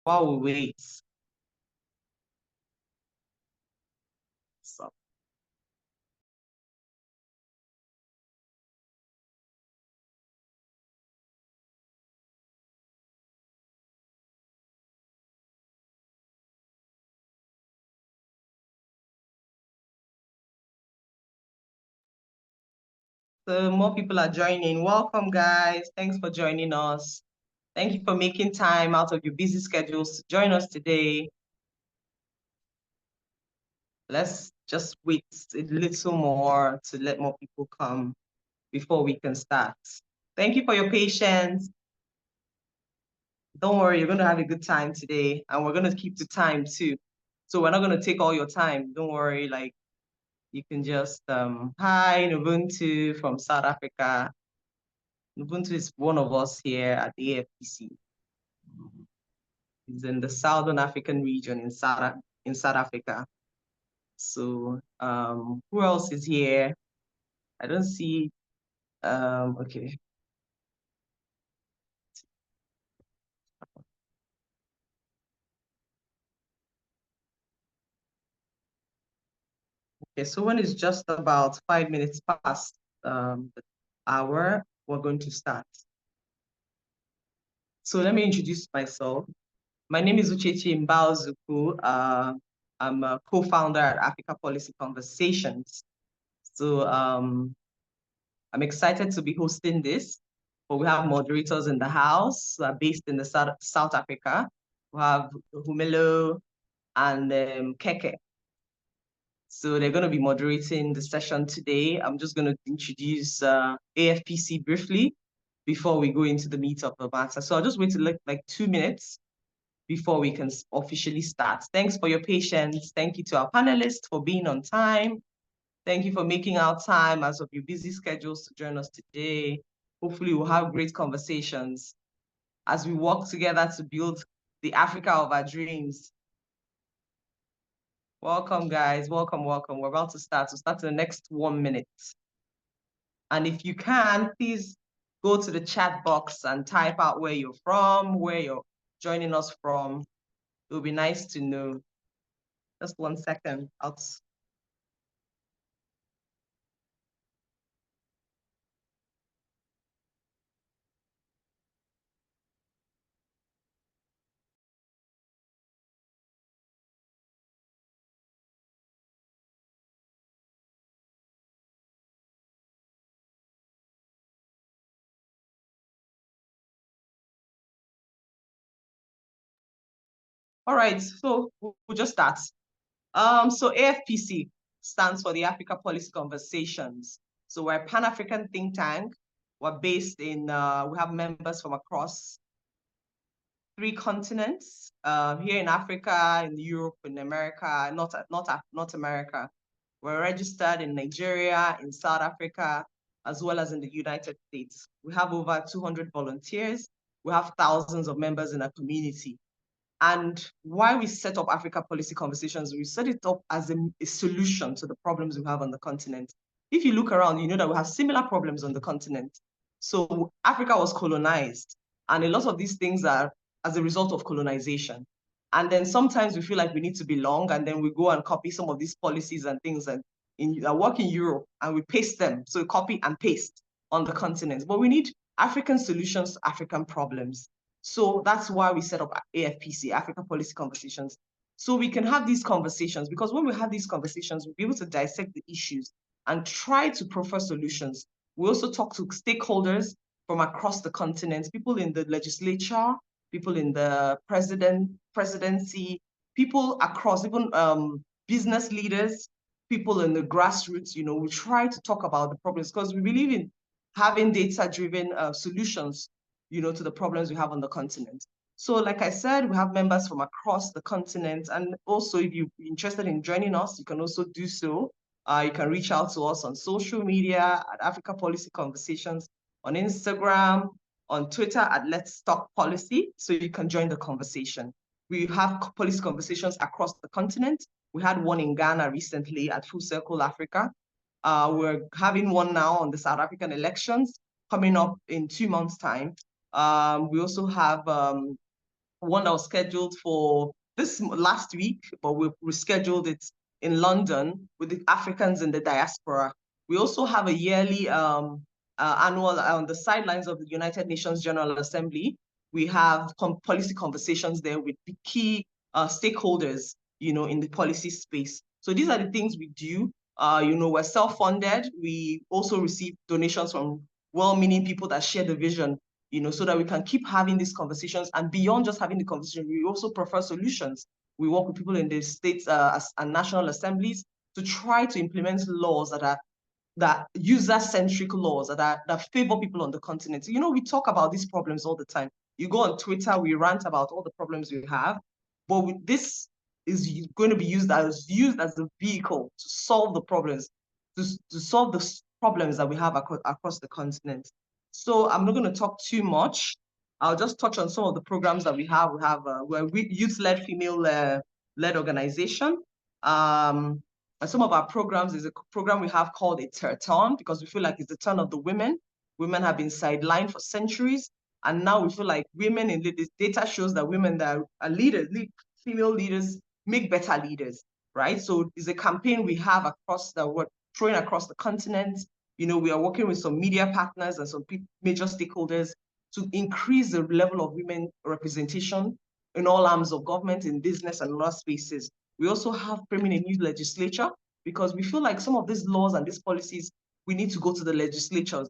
while we wait. So. So more people are joining. Welcome, guys. Thanks for joining us. Thank you for making time out of your busy schedules to join us today. Let's just wait a little more to let more people come before we can start. Thank you for your patience. Don't worry, you're going to have a good time today, and we're going to keep the time too. So we're not going to take all your time. Don't worry, like you can just, hi, Ubuntu from South Africa. Ubuntu is one of us here at the AFPC. It's in the Southern African region in South Africa. So who else is here? I don't see, okay. Okay, so when it's just about 5 minutes past the hour, we're going to start. So let me introduce myself. My name is Uchechi Mbauzuku. I'm a co-founder at Africa Policy Conversations. So I'm excited to be hosting this, but we have moderators in the house who are based in the South Africa. We have Humelo and Keke. So they're going to be moderating the session today. I'm just going to introduce AFPC briefly before we go into the meat of the matter. So I'll just wait like 2 minutes before we can officially start. Thanks for your patience. Thank you to our panelists for being on time. Thank you for making our time out of your busy schedules to join us today. Hopefully we'll have great conversations as we work together to build the Africa of our dreams. Welcome, guys. Welcome, welcome. We're about to start. We'll start in the next 1 minute. And if you can, please go to the chat box and type out where you're from, where you're joining us from. It would be nice to know. Just 1 second. All right, so we'll just start. So AFPC stands for the Africa Policy Conversations. So we're a Pan-African think tank. We're based in, we have members from across 3 continents, here in Africa, in Europe, in America, not America. We're registered in Nigeria, in South Africa, as well as in the United States. We have over 200 volunteers. We have thousands of members in our community. And why we set up Africa Policy Conversations, we set it up as a solution to the problems we have on the continent. If you look around, you know that we have similar problems on the continent. So Africa was colonized, and a lot of these things are as a result of colonization. And then sometimes we feel like we need to belong, and then we go and copy some of these policies and things that work in Europe, and we paste them. So we copy and paste on the continent. But we need African solutions to African problems. So that's why we set up AFPC, Africa Policy Conversations, so we can have these conversations, because when we have these conversations, we'll be able to dissect the issues and try to prefer solutions. We also talk to stakeholders from across the continent, people in the legislature, people in the presidency, people across, even business leaders, people in the grassroots. You know, we try to talk about the problems because we believe in having data-driven solutions, you know, to the problems we have on the continent. So like I said, we have members from across the continent. And also, if you're interested in joining us, you can also do so. You can reach out to us on social media at Africa Policy Conversations, on Instagram, on Twitter at Let's Talk Policy, so you can join the conversation. We have policy conversations across the continent. We had one in Ghana recently at Full Circle Africa. We're having one now on the South African elections coming up in 2 months' time. We also have one that was scheduled for this last week, but we rescheduled it in London with the Africans in the diaspora. We also have a yearly annual on the sidelines of the United Nations General Assembly. We have policy conversations there with the key stakeholders, in the policy space. So these are the things we do. We're self-funded. We also receive donations from well-meaning people that share the vision, so that we can keep having these conversations. And beyond just having the conversation, we also prefer solutions. We work with people in the states and national assemblies to try to implement laws that user-centric laws that favor people on the continent. We talk about these problems all the time. You go on Twitter, we rant about all the problems we have, but this is going to be used as a vehicle to solve the problems, to solve the problems that we have across the continent. So I'm not going to talk too much. I'll just touch on some of the programs that we have. We're youth-led, female-led organization. And some of our programs is a program we have called It's Her Turn, because we feel like it's the turn of the women. Women have been sidelined for centuries. And now we feel like women in this data shows that women that are leaders, female leaders, make better leaders, right? So it's a campaign we have across we're throwing across the continent. We are working with some media partners and some major stakeholders to increase the level of women representation in all arms of government, in business and other spaces. We also have framing a new legislature, because we feel like some of these laws and these policies, we need to go to the legislatures,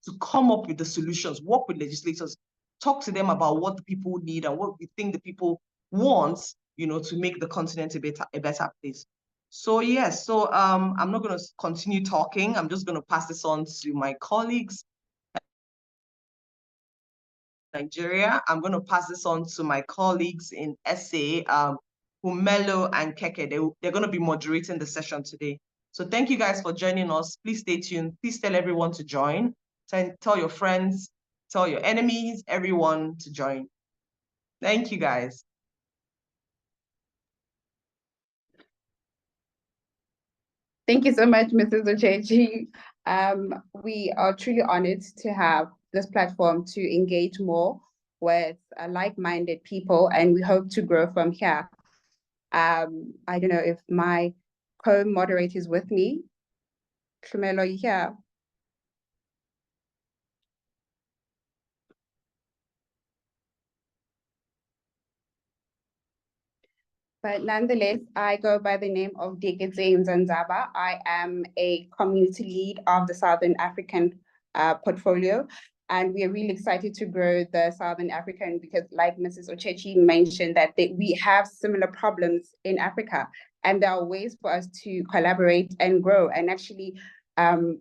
to come up with the solutions, work with legislators, talk to them about what the people need and what we think the people want, to make the continent a better place. So yes, I'm not going to continue talking. I'm just going to pass this on to my colleagues. Nigeria. I'm going to pass this on to my colleagues in SA, Humelo and Keke. They're going to be moderating the session today. So thank you guys for joining us. Please stay tuned. Please tell everyone to join. Tell your friends, tell your enemies, everyone to join. Thank you guys. Thank you so much, Mrs. Ochechi. We are truly honored to have this platform to engage more with like-minded people, and we hope to grow from here. I don't know if my co-moderator is with me. Tlumelo, are you here? But nonetheless, I go by the name of Diketse Nzanzaba. I am a community lead of the Southern African portfolio, and we are really excited to grow the Southern African, because like Mrs. Ochechi mentioned, that we have similar problems in Africa, and there are ways for us to collaborate and grow and actually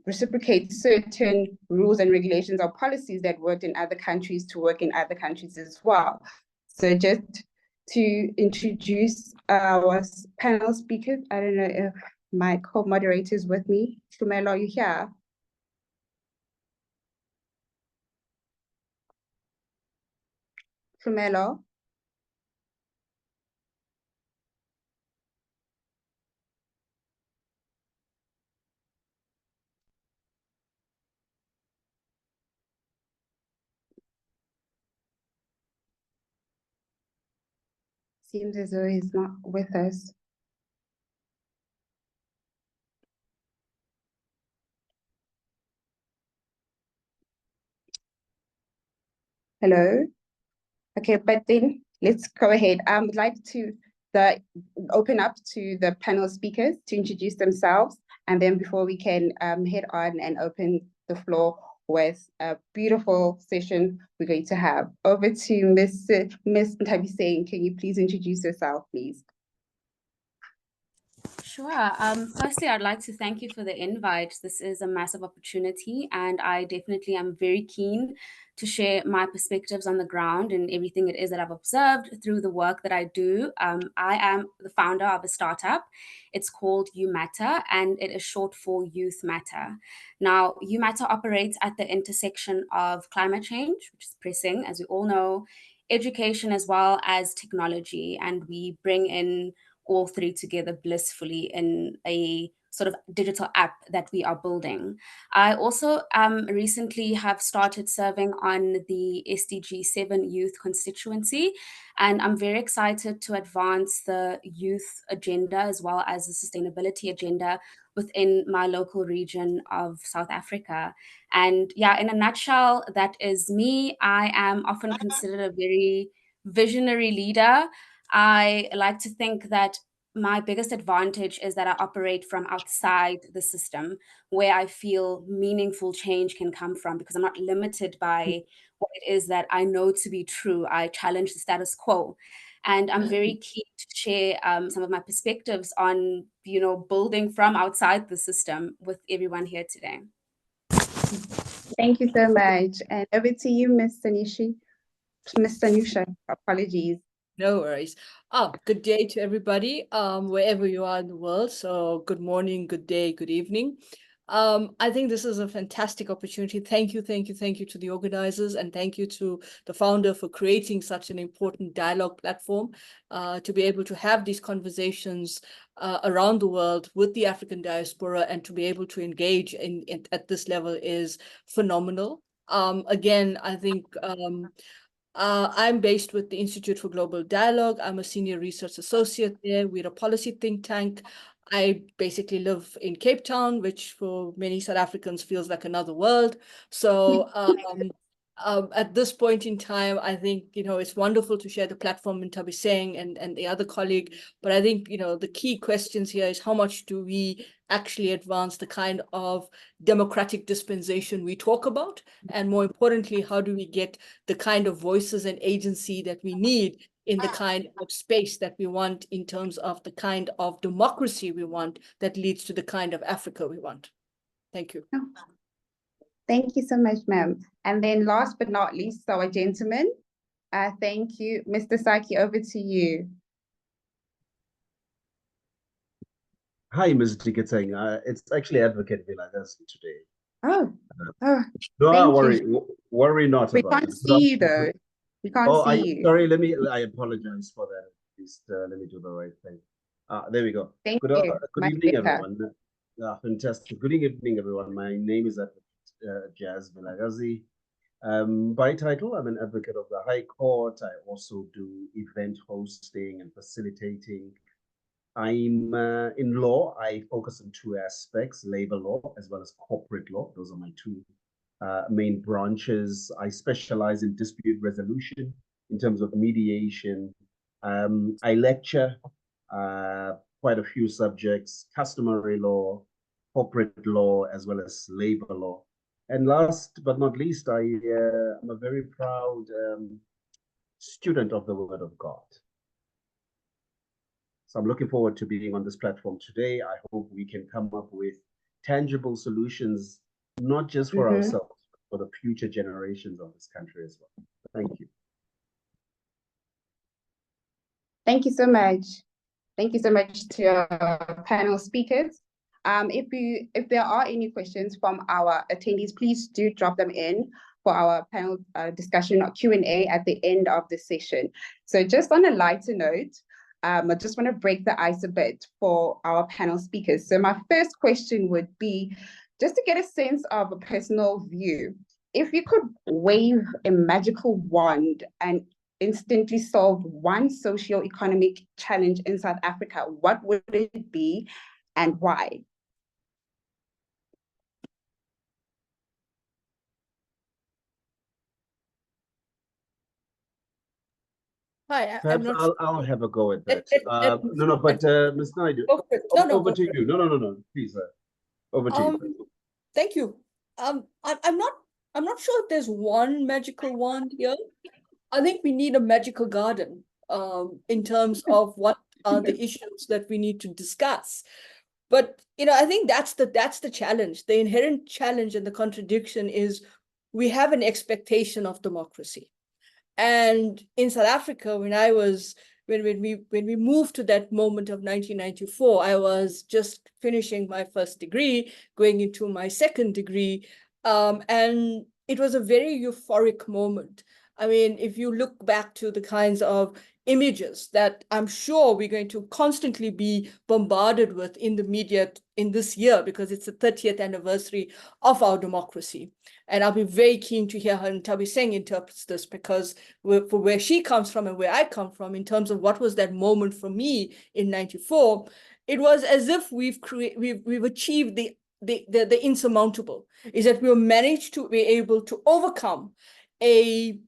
reciprocate certain rules and regulations or policies that worked in other countries to work in other countries as well. So just to introduce our panel speakers. I don't know if my co-moderator is with me. Tlumelo, are you here? Tlumelo? Seems as though he's not with us. Hello? Okay, but then let's go ahead. I would like to open up to the panel speakers to introduce themselves, and then before we can head on and open the floor with a beautiful session we're going to have. Over to Miss Ntabiseng. Can you please introduce yourself, please? Sure. Firstly, I'd like to thank you for the invite. This is a massive opportunity, and I definitely am very keen to share my perspectives on the ground and everything it is that I've observed through the work that I do. I am the founder of a startup. It's called You Matter, and it is short for Youth Matter. Now, You Matter operates at the intersection of climate change, which is pressing, as we all know, education, as well as technology, and we bring in all three together blissfully in a sort of digital app that we are building. I also recently have started serving on the SDG 7 youth constituency, and I'm very excited to advance the youth agenda as well as the sustainability agenda within my local region of South Africa. And yeah, in a nutshell, that is me. I am often considered a very visionary leader. I like to think that my biggest advantage is that I operate from outside the system, where I feel meaningful change can come from, because I'm not limited by what it is that I know to be true. I challenge the status quo. And I'm very keen to share some of my perspectives on, building from outside the system with everyone here today. Thank you so much. And over to you, Ms. Sanishi. Ms. Sanusha, apologies. No worries. Good day to everybody, wherever you are in the world. So good morning, good day, good evening. I think this is a fantastic opportunity. Thank you to the organizers, and thank you to the founder for creating such an important dialogue platform to be able to have these conversations around the world with the African diaspora, and to be able to engage at this level is phenomenal. Again, I think I'm based with the Institute for Global Dialogue. I'm a senior research associate there. We're a policy think tank. I basically live in Cape Town, which for many South Africans feels like another world. So at this point in time, I think, it's wonderful to share the platform with Thabiseng and the other colleague. But I think, the key questions here is how much do we actually advance the kind of democratic dispensation we talk about? And more importantly, how do we get the kind of voices and agency that we need in the kind of space that we want, in terms of the kind of democracy we want that leads to the kind of Africa we want? Thank you. Thank you so much, ma'am. And then last but not least, our gentleman. Thank you. Mr. Saki, over to you. Hi, Ms. Diketseng. It's actually Advocate Vilakazi today. Oh, No, thank worry not we about can't it. see you though. We can't see you. Sorry, I apologize for that. At least let me do the right thing. There we go. Thank Good you. good evening, everyone. Fantastic. Good evening, everyone. My name is Jazz Vilakazi. By title, I'm an advocate of the High Court. I also do event hosting and facilitating. I'm in law. I focus on two aspects: labor law as well as corporate law. Those are my two main branches. I specialize in dispute resolution in terms of mediation. I lecture quite a few subjects: customary law, corporate law, as well as labor law. And last but not least, I'm a very proud student of the Word of God. So I'm looking forward to being on this platform today. I hope we can come up with tangible solutions, not just for ourselves, but for the future generations of this country as well. Thank you. Thank you so much. Thank you so much to our panel speakers. If there are any questions from our attendees, please do drop them in for our panel discussion or Q&A at the end of the session. So just on a lighter note, I just want to break the ice a bit for our panel speakers. So my first question would be, just to get a sense of a personal view, if you could wave a magical wand and instantly solve one socio-economic challenge in South Africa, what would it be and why? Hi, Perhaps I'll have a go at that. But Ms. Naidu, over to you. No, please, over to you. Thank you. I'm not sure if there's one magical wand here. I think we need a magical garden in terms of what are the issues that we need to discuss. But I think that's the challenge. The inherent challenge and the contradiction is we have an expectation of democracy. And in South Africa, when we moved to that moment of 1994, I was just finishing my first degree, going into my second degree, and it was a very euphoric moment. I mean, if you look back to the kinds of images that I'm sure we're going to constantly be bombarded with in the media in this year, because it's the 30th anniversary of our democracy. And I'll be very keen to hear how Nthabi Singh interprets this, because for where she comes from and where I come from, in terms of what was that moment for me in 94, it was as if we've achieved the insurmountable, is that we'll manage to be able to overcome a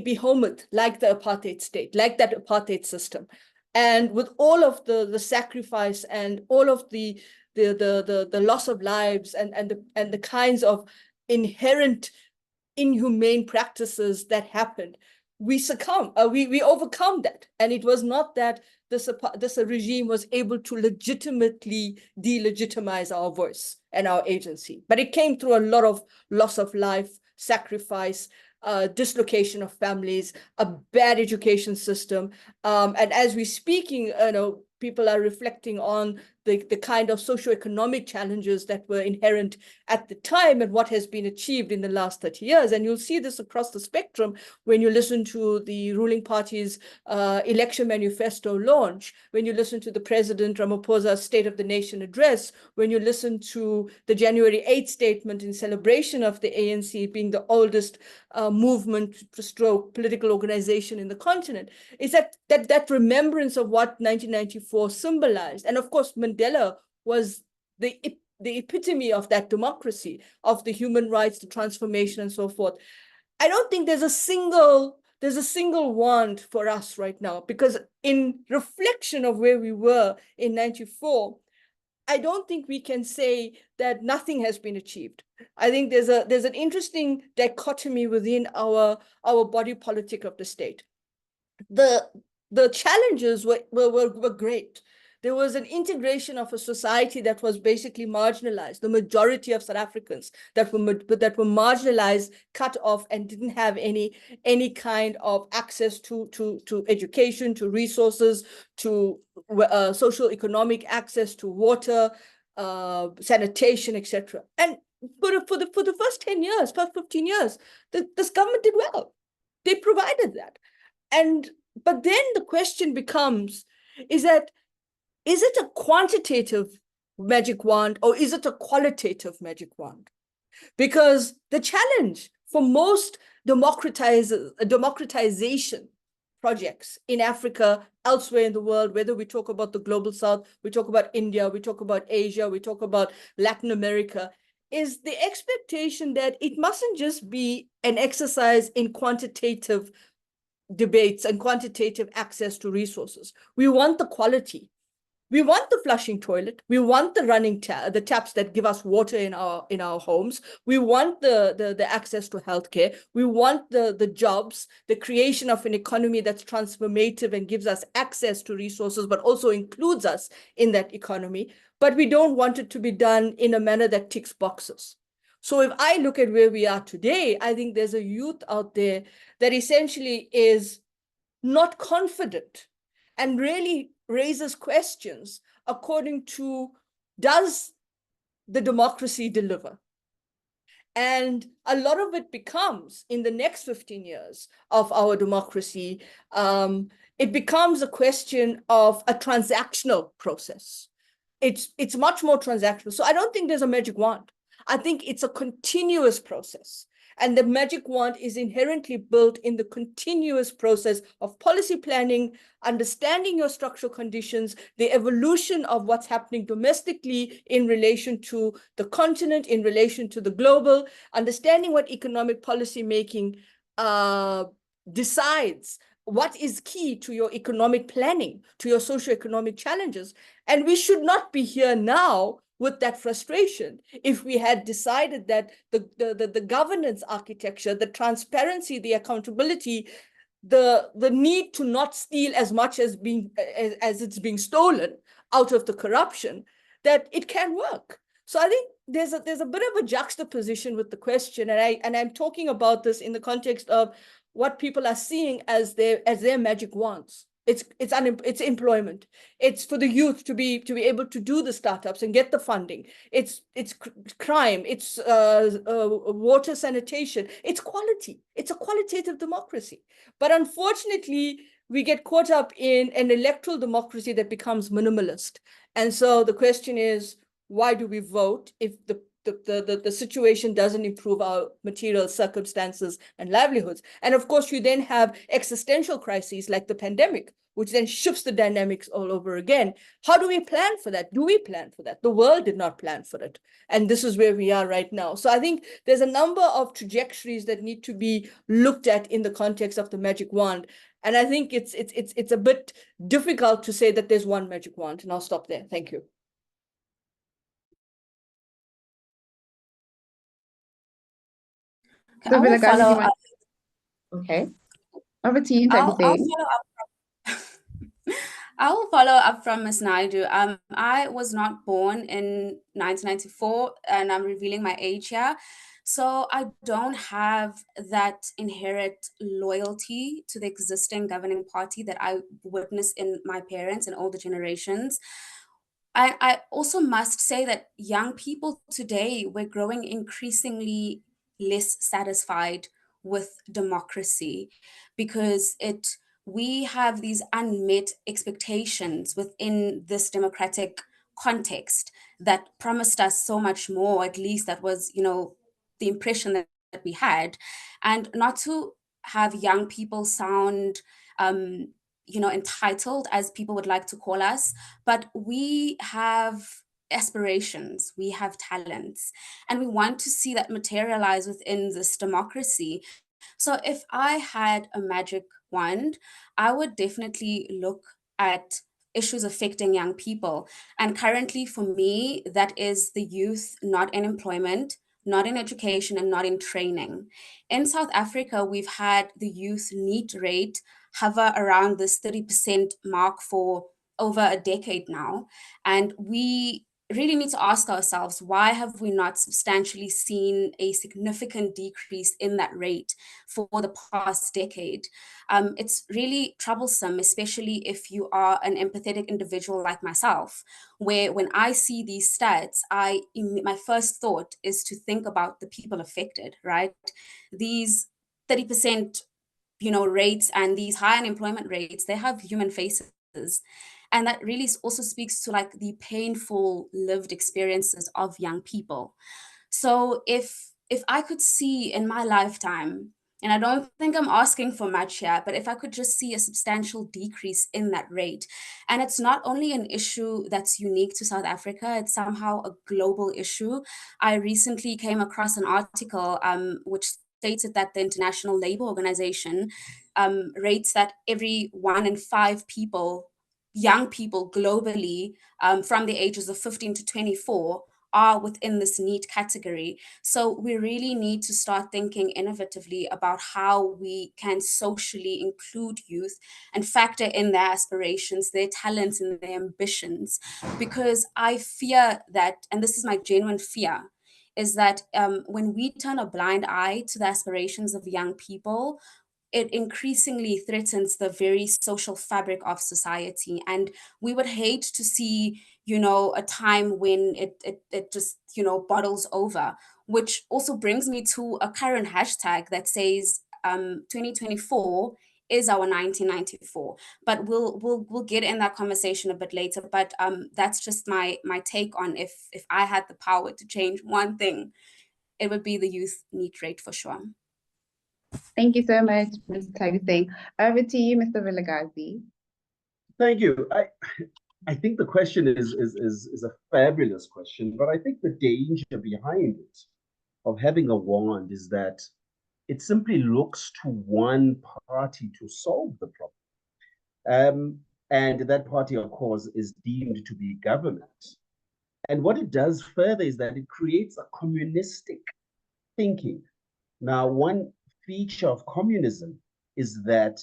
behemoth like the apartheid state, like that apartheid system. And with all of the sacrifice and all of the loss of lives and the kinds of inherent inhumane practices that happened, we overcome that. And it was not that this regime was able to legitimately delegitimize our voice and our agency, but it came through a lot of loss of life, sacrifice, dislocation of families, a bad education system. And as we're speaking, people are reflecting on the kind of socioeconomic challenges that were inherent at the time and what has been achieved in the last 30 years. And you'll see this across the spectrum when you listen to the ruling party's election manifesto launch, when you listen to the President Ramaphosa's State of the Nation address, when you listen to the January 8th statement in celebration of the ANC being the oldest movement stroke political organization in the continent, is that remembrance of what 1994 symbolized. And of course, Mandela was the epitome of that democracy, of the human rights, the transformation, and so forth. I don't think there's a single wand for us right now, because in reflection of where we were in 94, I don't think we can say that nothing has been achieved. I think there's an interesting dichotomy within our body politic of the state. The challenges were great. There was an integration of a society that was basically marginalized. The majority of South Africans that were marginalized, cut off, and didn't have any kind of access to education, to resources, to social economic access to water, sanitation, etc. And for the first 10 years, first 15 years, this government did well. They provided that. But then the question becomes, is it a quantitative magic wand or is it a qualitative magic wand? Because the challenge for most democratization projects in Africa, elsewhere in the world, whether we talk about the global south, we talk about India, we talk about Asia, we talk about Latin America, is the expectation that it mustn't just be an exercise in quantitative debates and quantitative access to resources. We want the quality. We want the flushing toilet. We want the running the taps that give us water in our homes. We want the access to healthcare. We want the jobs, the creation of an economy that's transformative and gives us access to resources, but also includes us in that economy. But we don't want it to be done in a manner that ticks boxes. So if I look at where we are today, I think there's a youth out there that essentially is not confident and really raises questions according to, does the democracy deliver? And a lot of it becomes, in the next 15 years of our democracy, it becomes a question of a transactional process. It's much more transactional. So I don't think there's a magic wand. I think it's a continuous process. And the magic wand is inherently built in the continuous process of policy planning, understanding your structural conditions, the evolution of what's happening domestically in relation to the continent, in relation to the global, understanding what economic policy making decides, what is key to your economic planning, to your socioeconomic challenges. And we should not be here now with that frustration if we had decided that the governance architecture, the transparency, the accountability, the need to not steal as much as it's being stolen out of the corruption, that it can work. So I think there's a bit of a juxtaposition with the question, and I'm talking about this in the context of what people are seeing as their magic wands. It's employment. It's for the youth to be able to do the startups and get the funding. It's crime. It's water sanitation. It's quality. It's a qualitative democracy. But unfortunately, we get caught up in an electoral democracy that becomes minimalist. And so the question is, why do we vote if the situation doesn't improve our material circumstances and livelihoods? And of course, you then have existential crises like the pandemic, which then shifts the dynamics all over again. How do we plan for that? Do we plan for that? The world did not plan for it. And this is where we are right now. So I think there's a number of trajectories that need to be looked at in the context of the magic wand. And I think it's a bit difficult to say that there's one magic wand. And I'll stop there. Thank you. I will Vilakazi, follow you want- up. Okay. Over to you, I'll Tabitha. follow up. I will follow up from Ms. Naidu. I was not born in 1994, and I'm revealing my age here. So I don't have that inherent loyalty to the existing governing party that I witnessed in my parents and older generations. I also must say that young people today, we're growing increasingly less satisfied with democracy because we have these unmet expectations within this democratic context that promised us so much more. At least that was, the impression that we had. And not to have young people sound entitled, as people would like to call us, but we have aspirations, we have talents, and we want to see that materialize within this democracy. So if I had a magic wand, I would definitely look at issues affecting young people. And currently for me, that is the youth not in employment, not in education, and not in training. In South Africa, we've had the youth NEET rate hover around this 30% mark for over a decade now. And we really need to ask ourselves, why have we not substantially seen a significant decrease in that rate for the past decade? It's really troublesome, especially if you are an empathetic individual like myself, where when I see these stats, my first thought is to think about the people affected, right? These 30% rates and these high unemployment rates, they have human faces. And that really also speaks to like the painful lived experiences of young people. So if I could see in my lifetime, and I don't think I'm asking for much here, but if I could just see a substantial decrease in that rate, and it's not only an issue that's unique to South Africa, it's somehow a global issue. I recently came across an article which stated that the International Labour Organization rates that every 1 in 5 people, young people globally, from the ages of 15 to 24, are within this NEET category. So we really need to start thinking innovatively about how we can socially include youth and factor in their aspirations, their talents, and their ambitions. Because I fear that, and this is my genuine fear, is that when we turn a blind eye to the aspirations of young people, it increasingly threatens the very social fabric of society. And we would hate to see, a time when it just, bottles over, which also brings me to a current hashtag that says 2024 is our 1994. But we'll get in that conversation a bit later. But that's just my take on if I had the power to change one thing, it would be the youth NEET rate for sure. Thank you so much, Mr. Tabitha. Over to you, Mr. Vilakazi. Thank you. I think the question is a fabulous question, but I think the danger behind it of having a wand is that it simply looks to one party to solve the problem. And that party, of course, is deemed to be government. And what it does further is that it creates a communistic thinking. Now, one feature of communism is that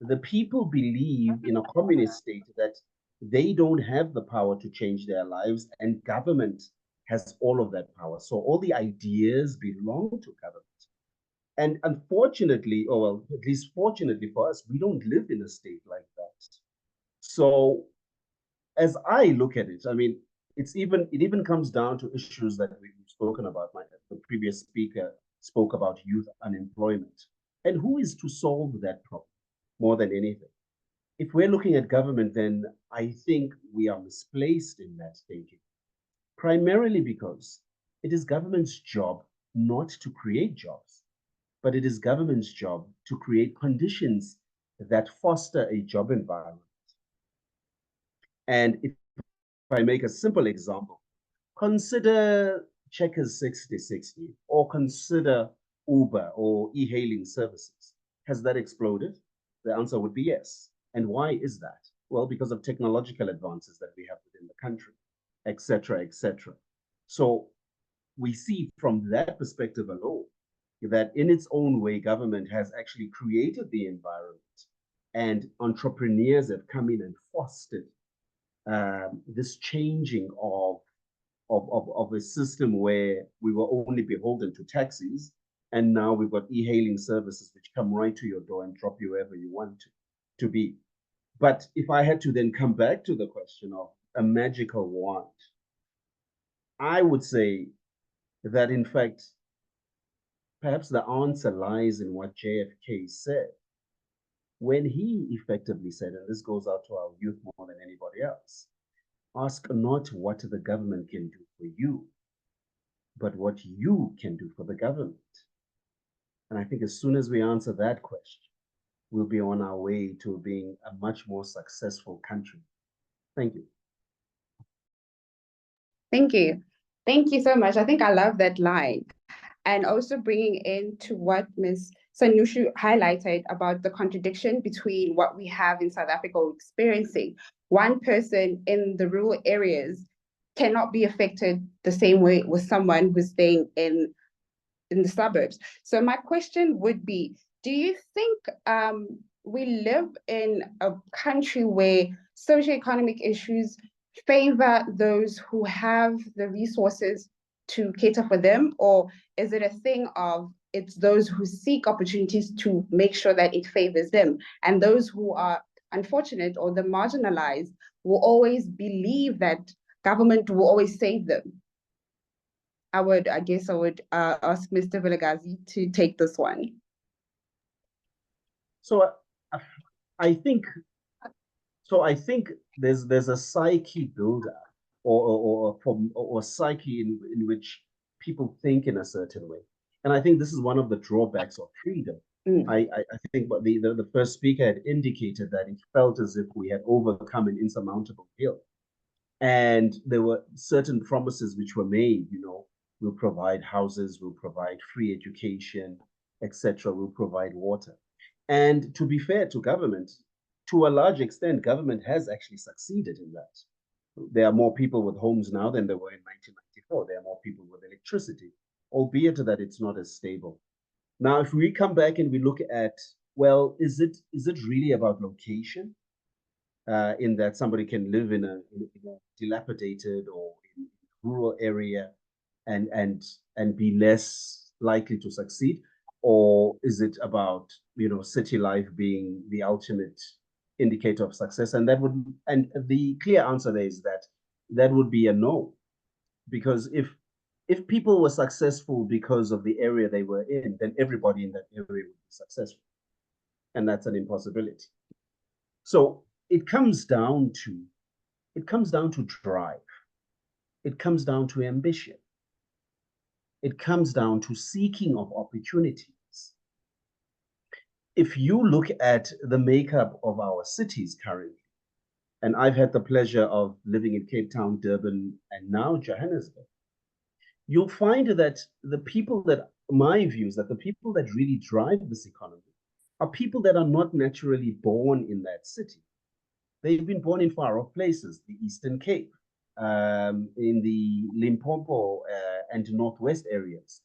the people believe in a communist state that they don't have the power to change their lives, and government has all of that power. So all the ideas belong to government. And unfortunately, or well, at least fortunately for us, we don't live in a state like that. So as I look at it, I mean, it even comes down to issues that we've spoken about. The previous speaker spoke about youth unemployment. And who is to solve that problem more than anything? If we're looking at government, then I think we are misplaced in that thinking, primarily because it is government's job not to create jobs, but it is government's job to create conditions that foster a job environment. And if I make a simple example, consider Checkers 60/60 or consider Uber or e-hailing services. Has that exploded? The answer would be yes. And why is that? Well, because of technological advances that we have within the country, et cetera, et cetera. So we see from that perspective alone that in its own way, government has actually created the environment and entrepreneurs have come in and fostered this changing of a system where we were only beholden to taxis, and now we've got e-hailing services which come right to your door and drop you wherever you want to be. But if I had to then come back to the question of a magical wand, I would say that in fact, perhaps the answer lies in what JFK said when he effectively said, and this goes out to our youth more than anybody else, ask not what the government can do for you, but what you can do for the government. And I think as soon as we answer that question, we'll be on our way to being a much more successful country. Thank you. Thank you. Thank you so much. I think I love that line. And also bringing into what Ms. Sanushu highlighted about the contradiction between what we have in South Africa experiencing. One person in the rural areas cannot be affected the same way with someone who's staying in the suburbs. So my question would be, do you think we live in a country where socioeconomic issues favor those who have the resources to cater for them, or is it a thing of it's those who seek opportunities to make sure that it favors them, and those who are unfortunate or the marginalized will always believe that government will always save them? I guess I would ask Mr. Vilakazi to take this one. So I think there's a psyche builder or psyche in which people think in a certain way. And I think this is one of the drawbacks of freedom. I think what the first speaker had indicated that it felt as if we had overcome an insurmountable hill. And there were certain promises which were made, we'll provide houses, we'll provide free education, etc. We'll provide water. And to be fair to government, to a large extent, government has actually succeeded in that. There are more people with homes now than there were in 1994. There are more people with electricity, albeit that it's not as stable. Now, if we come back and we look at, well, is it really about location? In that somebody can live in a dilapidated or in rural area and be less likely to succeed? Or is it about city life being the ultimate indicator of success? And the clear answer there is that would be a no, because if people were successful because of the area they were in, then everybody in that area would be successful, and that's an impossibility. So it comes down to drive. It comes down to ambition. It comes down to seeking of opportunities. If you look at the makeup of our cities currently, and I've had the pleasure of living in Cape Town, Durban, and now Johannesburg, you'll find that my view is that the people that really drive this economy are people that are not naturally born in that city. They've been born in far off places, the Eastern Cape, in the Limpopo and Northwest areas.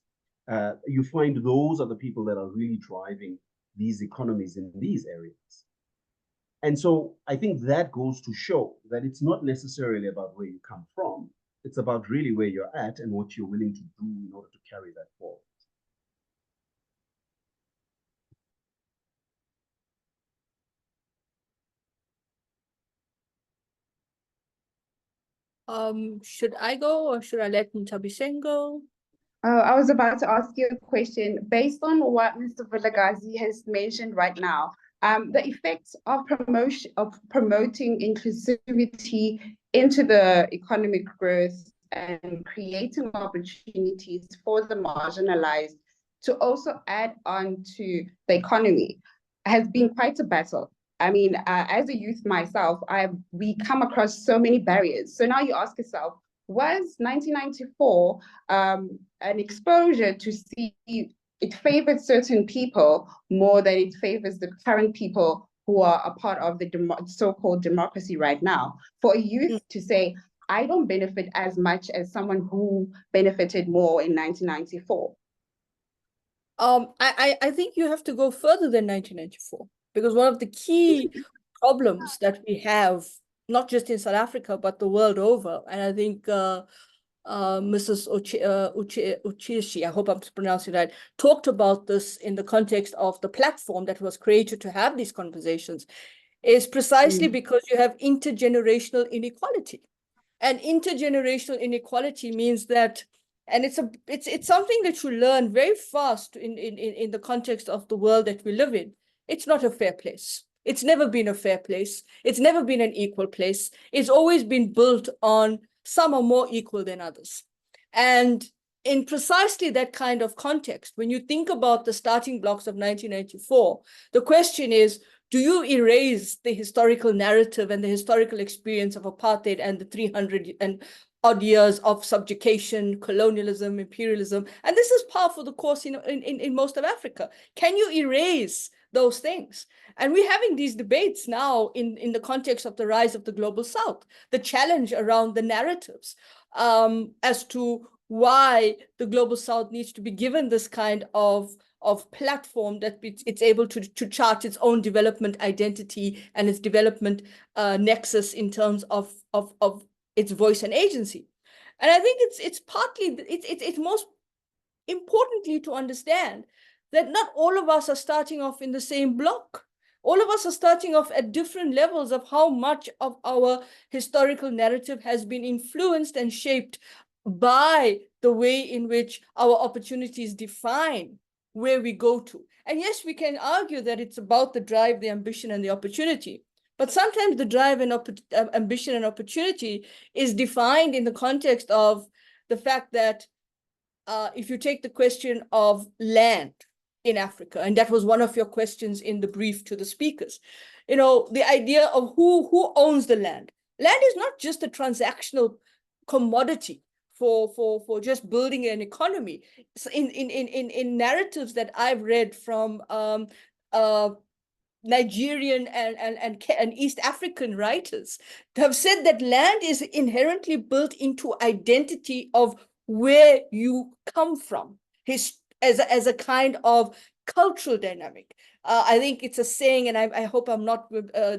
You find those are the people that are really driving these economies in these areas. And so I think that goes to show that it's not necessarily about where you come from. It's about really where you're at and what you're willing to do in order to carry that forward. Should I go or should I let Ntabiseng go? I was about to ask you a question based on what Mr. Vilagazi has mentioned right now. The effects of promoting inclusivity into the economic growth and creating opportunities for the marginalized to also add on to the economy has been quite a battle. I mean, as a youth myself, we come across so many barriers. So now you ask yourself, was 1994 an exposure to see it favored certain people more than it favors the current people who are a part of the so-called democracy right now? For a youth to say, I don't benefit as much as someone who benefited more in 1994. I think you have to go further than 1994, because one of the key problems that we have, not just in South Africa, but the world over, and I think Mrs. Ucheshi, I hope I'm pronouncing it right, talked about this in the context of the platform that was created to have these conversations, is precisely because you have intergenerational inequality. And intergenerational inequality means that, and it's something that you learn very fast in the context of the world that we live in. It's not a fair place. It's never been a fair place. It's never been an equal place. It's always been built on some are more equal than others. And in precisely that kind of context, when you think about the starting blocks of 1994, the question is, do you erase the historical narrative and the historical experience of apartheid and the 300 and odd years of subjugation, colonialism, imperialism? And this is par for the course in most of Africa. Can you erase those things? And we're having these debates now in the context of the rise of the global South, the challenge around the narratives as to why the global South needs to be given this kind of platform that it's able to chart its own development identity and its development nexus in terms of its voice and agency. And I think it's partly, it's most importantly to understand that not all of us are starting off in the same block. All of us are starting off at different levels of how much of our historical narrative has been influenced and shaped by the way in which our opportunities define where we go to. And yes, we can argue that it's about the drive, the ambition, and the opportunity. But sometimes the drive and ambition and opportunity is defined in the context of the fact that if you take the question of land in Africa, and that was one of your questions in the brief to the speakers, the idea of who owns the land. Land is not just a transactional commodity for just building an economy. So in narratives that I've read from Nigerian and East African writers have said that land is inherently built into identity of where you come from, as a kind of cultural dynamic. I think it's a saying, and I hope I'm not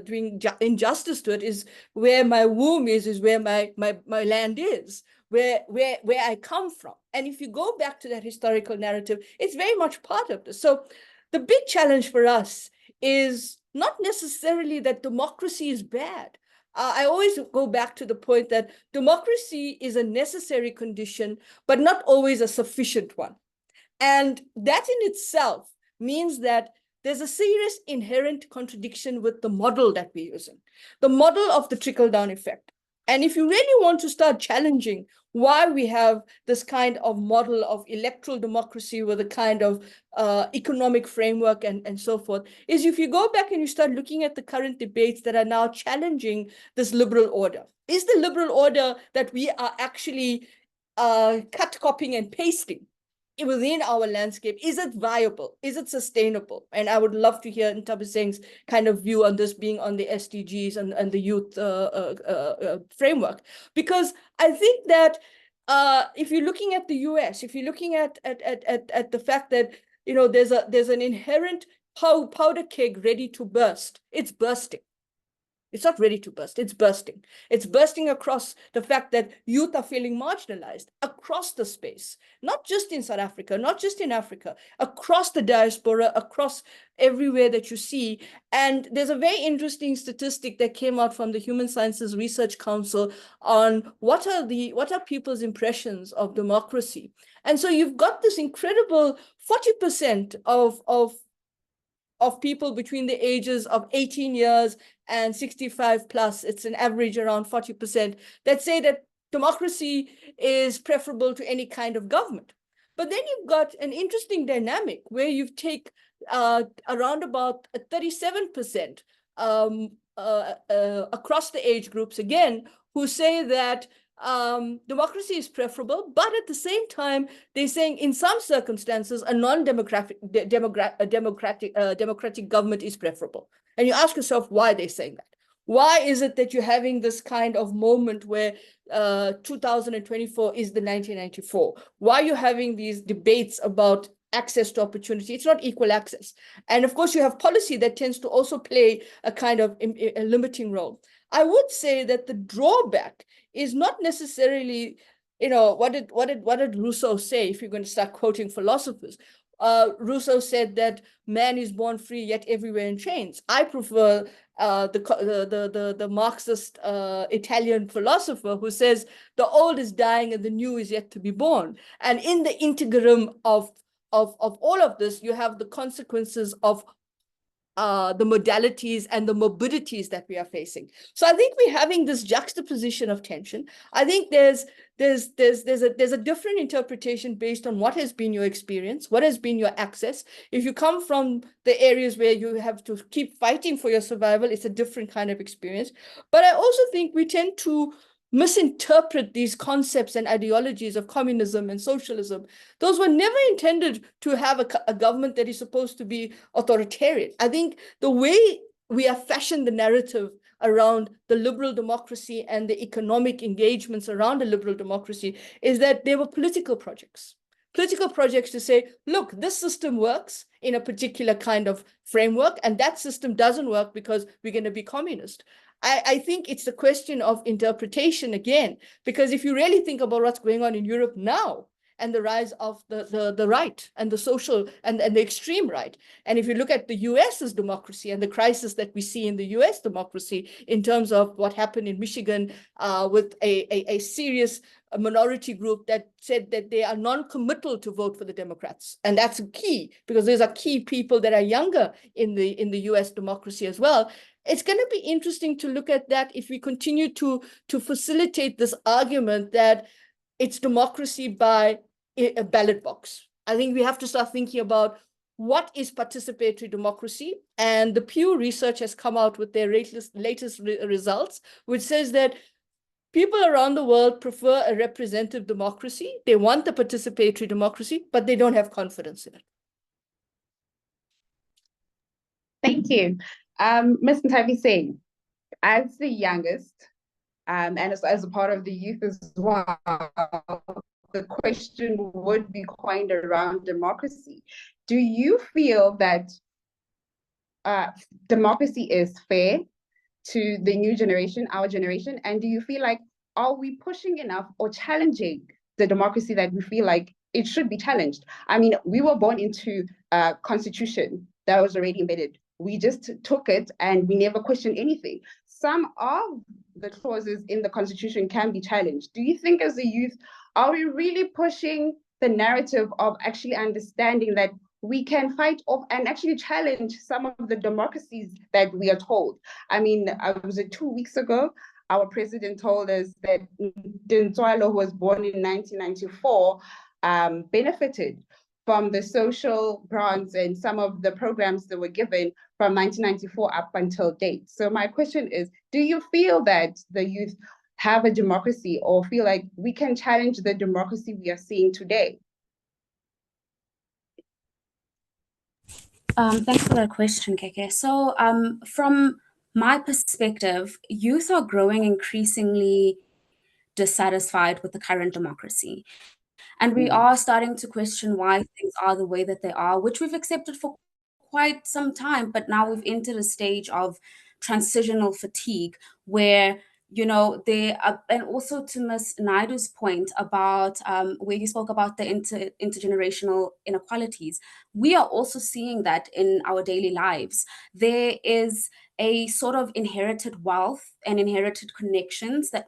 doing injustice to it, is where my womb is where my land is, where I come from. And if you go back to that historical narrative, it's very much part of this. So the big challenge for us is not necessarily that democracy is bad. I always go back to the point that democracy is a necessary condition, but not always a sufficient one. And that in itself means that there's a serious inherent contradiction with the model that we're using, the model of the trickle-down effect. And if you really want to start challenging why we have this kind of model of electoral democracy with a kind of economic framework and so forth, is if you go back and you start looking at the current debates that are now challenging this liberal order. Is the liberal order that we are actually cut, copying, and pasting within our landscape, is it viable? Is it sustainable? And I would love to hear Ntabiseng's kind of view on this, being on the SDGs and the youth framework. Because I think that if you're looking at the US, if you're looking at the fact that there's an inherent powder keg ready to burst, it's bursting. It's not ready to burst. It's bursting. It's bursting across the fact that youth are feeling marginalized across the space, not just in South Africa, not just in Africa, across the diaspora, across everywhere that you see. And there's a very interesting statistic that came out from the Human Sciences Research Council on what are people's impressions of democracy. And so you've got this incredible 40% of people between the ages of 18 years and 65 plus, it's an average around 40%, that say that democracy is preferable to any kind of government. But then you've got an interesting dynamic where you take around about 37% across the age groups again, who say that democracy is preferable, but at the same time, they're saying in some circumstances, a non-democratic democratic government is preferable. And you ask yourself why they're saying that. Why is it that you're having this kind of moment where 2024 is the 1994? Why are you having these debates about access to opportunity? It's not equal access. And of course, you have policy that tends to also play a kind of a limiting role. I would say that the drawback is not necessarily, what did Rousseau say, if you're going to start quoting philosophers? Rousseau said that man is born free, yet everywhere in chains. I prefer the Marxist Italian philosopher who says the old is dying and the new is yet to be born. And in the interim of all of this, you have the consequences of the modalities and the morbidities that we are facing. So I think we're having this juxtaposition of tension. I think there's a different interpretation based on what has been your experience, what has been your access. If you come from the areas where you have to keep fighting for your survival, it's a different kind of experience. But I also think we tend to misinterpret these concepts and ideologies of communism and socialism. Those were never intended to have a government that is supposed to be authoritarian. I think the way we have fashioned the narrative around the liberal democracy and the economic engagements around the liberal democracy is that they were political projects to say, look, this system works in a particular kind of framework, and that system doesn't work because we're going to be communist. I think it's a question of interpretation again, because if you really think about what's going on in Europe now and the rise of the right and the social and the extreme right, and if you look at the US's democracy and the crisis that we see in the US democracy in terms of what happened in Michigan with a serious minority group that said that they are non-committal to vote for the Democrats. And that's key, because those are key people that are younger in the US democracy as well. It's going to be interesting to look at that if we continue to facilitate this argument that it's democracy by a ballot box. I think we have to start thinking about what is participatory democracy. And the Pew Research has come out with their latest results, which says that people around the world prefer a representative democracy. They want the participatory democracy, but they don't have confidence in it. Thank you. Ms. Ntavi Singh, as the youngest, and as a part of the youth as well, the question would be coined around democracy. Do you feel that democracy is fair to the new generation, our generation? And do you feel like, are we pushing enough or challenging the democracy that we feel like it should be challenged? I mean, we were born into a constitution that was already embedded. We just took it and we never questioned anything. Some of the clauses in the constitution can be challenged. Do you think as a youth, are we really pushing the narrative of actually understanding that we can fight off and actually challenge some of the democracies that we are told? I mean, was it 2 weeks ago? Our president told us that Dintswalo, who was born in 1994, benefited from the social grants and some of the programs that were given from 1994 up until date. So my question is, do you feel that the youth have a democracy or feel like we can challenge the democracy we are seeing today? Thanks for that question, Keke. So from my perspective, youth are growing increasingly dissatisfied with the current democracy. And we are starting to question why things are the way that they are, which we've accepted for quite some time, but now we've entered a stage of transitional fatigue, where and also to Ms. Naidu's point about where you spoke about the intergenerational inequalities, we are also seeing that in our daily lives. There is a sort of inherited wealth and inherited connections that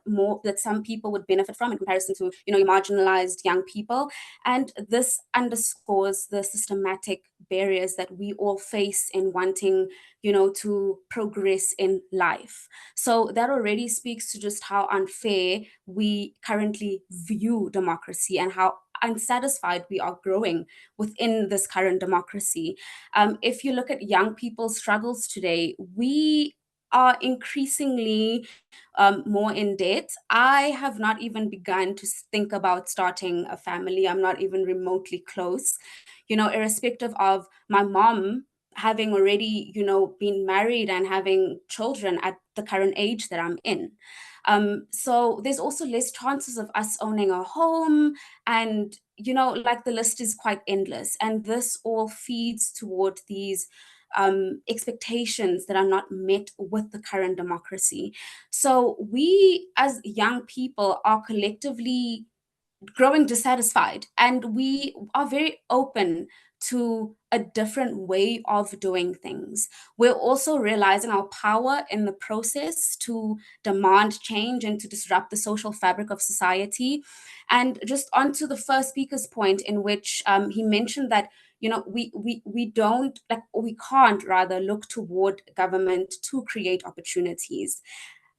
some people would benefit from in comparison to marginalized young people, and this underscores the systematic barriers that we all face in wanting to progress in life. So that already speaks to just how unfair we currently view democracy and how unsatisfied we are growing within this current democracy. If you look at young people's struggles today, we are increasingly more in debt. I have not even begun to think about starting a family. I'm not even remotely close, irrespective of my mom having already, been married and having children at the current age that I'm in. So there's also less chances of us owning a home, and like the list is quite endless, and this all feeds toward these expectations that are not met with the current democracy. So we as young people are collectively growing dissatisfied, and we are very open to a different way of doing things. We're also realizing our power in the process to demand change and to disrupt the social fabric of society. And just onto the first speaker's point, in which he mentioned that we can't rather look toward government to create opportunities.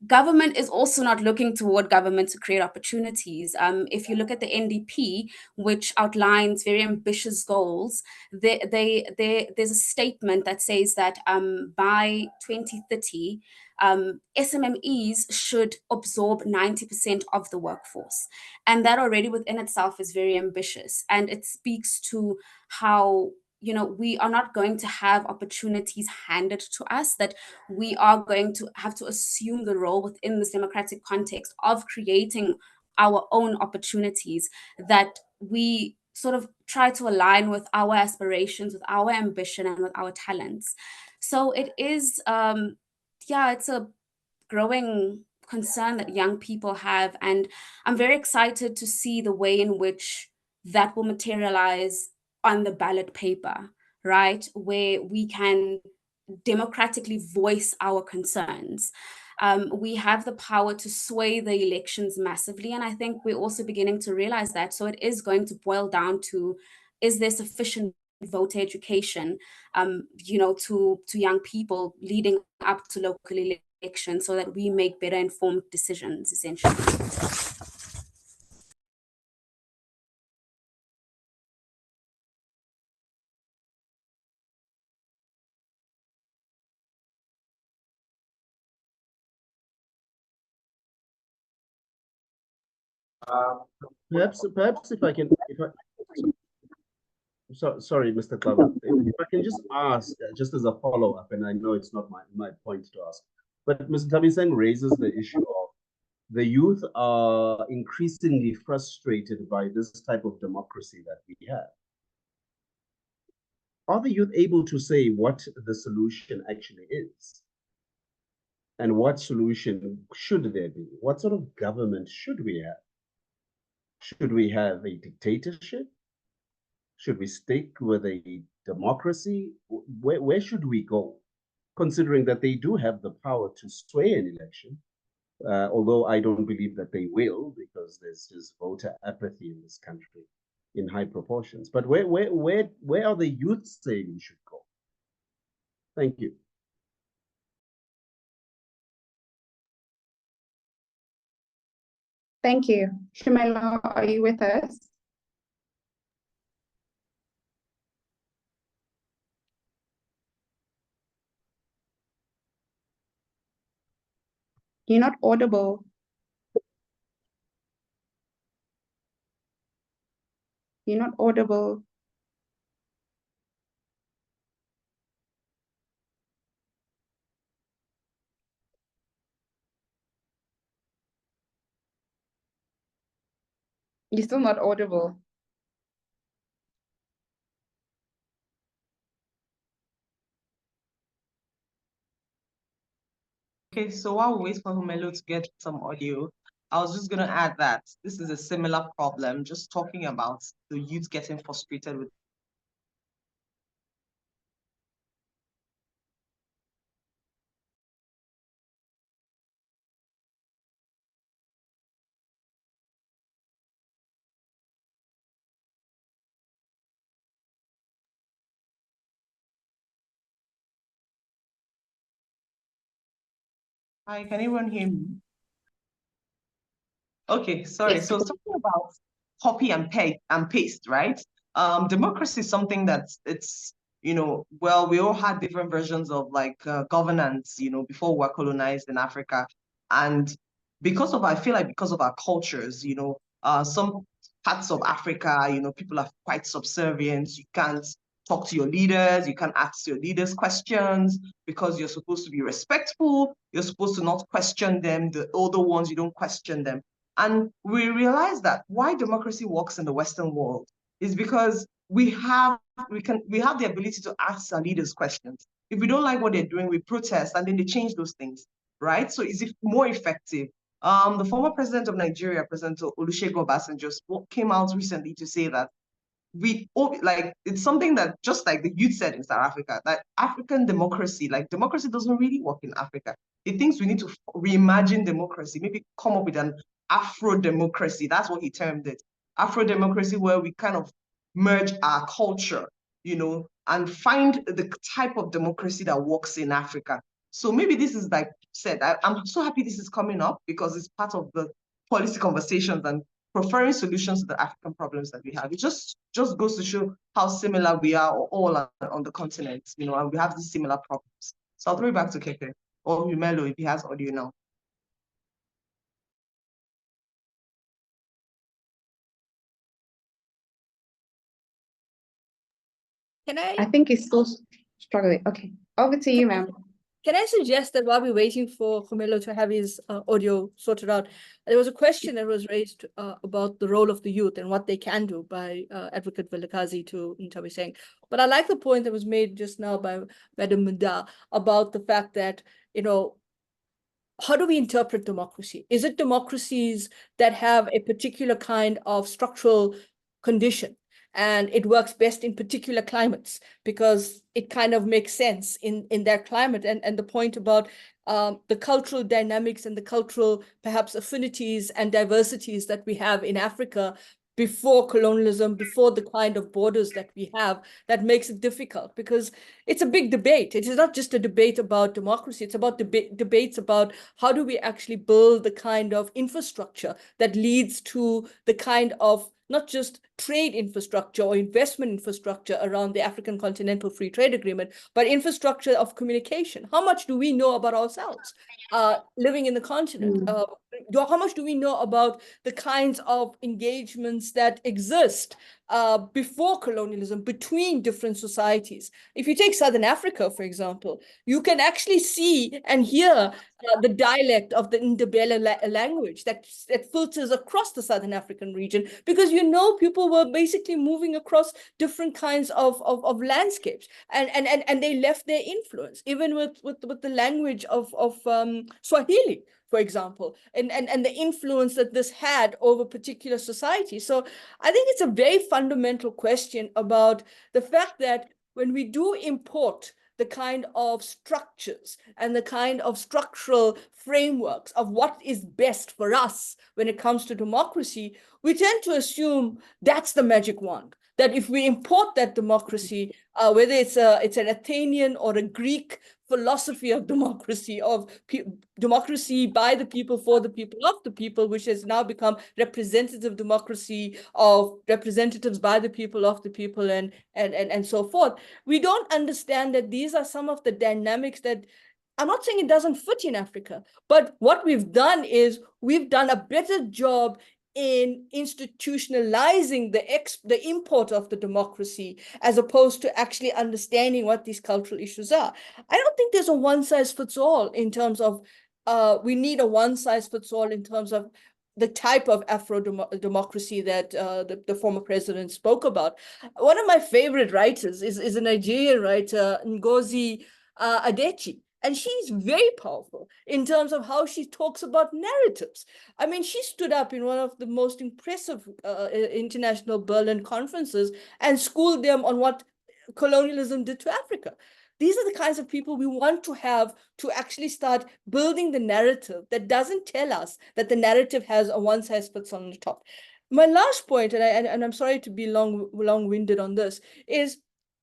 Government is also not looking toward government to create opportunities. If you look at the NDP, which outlines very ambitious goals, there's a statement that says that by 2030, SMMEs should absorb 90% of the workforce. And that already within itself is very ambitious. And it speaks to how we are not going to have opportunities handed to us, that we are going to have to assume the role within this democratic context of creating our own opportunities, that we sort of try to align with our aspirations, with our ambition, and with our talents. So it is, it's a growing concern that young people have, and I'm very excited to see the way in which that will materialize on the ballot paper, right? Where we can democratically voice our concerns. We have the power to sway the elections massively, and I think we're also beginning to realize that. So it is going to boil down to, is there sufficient voter education, to young people leading up to local elections, so that we make better informed decisions, essentially. Perhaps if I can, sorry, Mr. Glover, if I can just ask, just as a follow-up, and I know it's not my point to ask, but Mr. Thabisang raises the issue of the youth are increasingly frustrated by this type of democracy that we have. Are the youth able to say what the solution actually is? And what solution should there be? What sort of government should we have? Should we have a dictatorship? Should we stick with a democracy? Where should we go? Considering that they do have the power to sway an election, although I don't believe that they will, because there's just voter apathy in this country in high proportions. But where are the youth saying we should go? Thank you. Thank you. Shumelo, are you with us? You're not audible. You're not audible. You're still not audible. Okay, so while we wait for Humelo to get some audio, I was just going to add that this is a similar problem, just talking about the youth getting frustrated with. Hi, can anyone hear me? Okay, sorry. Yes. So talking about copy and paste, right? Democracy is something that's well, we all had different versions of like governance, before we were colonized in Africa. And I feel like because of our cultures, some parts of Africa, people are quite subservient. You can't talk to your leaders, you can't ask your leaders questions because you're supposed to be respectful. You're supposed to not question them. The older ones, you don't question them. And we realize that why democracy works in the Western world is because we have the ability to ask our leaders questions. If we don't like what they're doing, we protest and then they change those things, right? So is it more effective? The former president of Nigeria, President Olusegun Obasanjo, came out recently to say that it's something that, just like the youth said in South Africa, that African democracy, like democracy doesn't really work in Africa. He thinks we need to reimagine democracy, maybe come up with an Afro democracy. That's what he termed it. Afro democracy, where we kind of merge our culture, and find the type of democracy that works in Africa. So maybe this is, like said, I'm so happy this is coming up because it's part of the policy conversations and preferring solutions to the African problems that we have. It just goes to show how similar we are all on the continent, and we have these similar problems. So I'll throw it back to Keke or Humelo if he has audio now. I think he's still struggling. Okay, over to you, ma'am. Can I suggest that while we're waiting for Humelo to have his audio sorted out, there was a question that was raised about the role of the youth and what they can do by Advocate Vilakazi to Ntabiseng. But I like the point that was made just now by Madam Munda about the fact that, how do we interpret democracy? Is it democracies that have a particular kind of structural condition? And it works best in particular climates because it kind of makes sense in that climate. And the point about the cultural dynamics and the cultural perhaps affinities and diversities that we have in Africa before colonialism, before the kind of borders that we have, that makes it difficult because it's a big debate. It is not just a debate about democracy. It's about debates about how do we actually build the kind of infrastructure that leads to the kind of not just trade infrastructure or investment infrastructure around the African Continental Free Trade Agreement, but infrastructure of communication. How much do we know about ourselves living in the continent? How much do we know about the kinds of engagements that exist before colonialism between different societies? If you take Southern Africa, for example, you can actually see and hear the dialect of the Ndebele language that filters across the Southern African region because people were basically moving across different kinds of landscapes and they left their influence, even with the language of Swahili, for example, and the influence that this had over particular societies. So I think it's a very fundamental question about the fact that when we do import the kind of structures and the kind of structural frameworks of what is best for us when it comes to democracy, we tend to assume that's the magic wand. That if we import that democracy, whether it's an Athenian or a Greek philosophy of democracy, democracy by the people, for the people, of the people, which has now become representative democracy of representatives by the people, of the people, and so forth. We don't understand that these are some of the dynamics that, I'm not saying it doesn't fit in Africa, but what we've done is we've done a better job in institutionalizing the import of the democracy as opposed to actually understanding what these cultural issues are. I don't think there's a one size fits all in terms of we need a one size fits all in terms of the type of Afro-democracy that the former president spoke about. One of my favorite writers is a Nigerian writer, Ngozi Adichie. And she's very powerful in terms of how she talks about narratives. I mean, she stood up in one of the most impressive international Berlin conferences and schooled them on what colonialism did to Africa. These are the kinds of people we want to have to actually start building the narrative that doesn't tell us that the narrative has a one size fits all on the top. My last point, and I'm sorry to be long-winded on this, is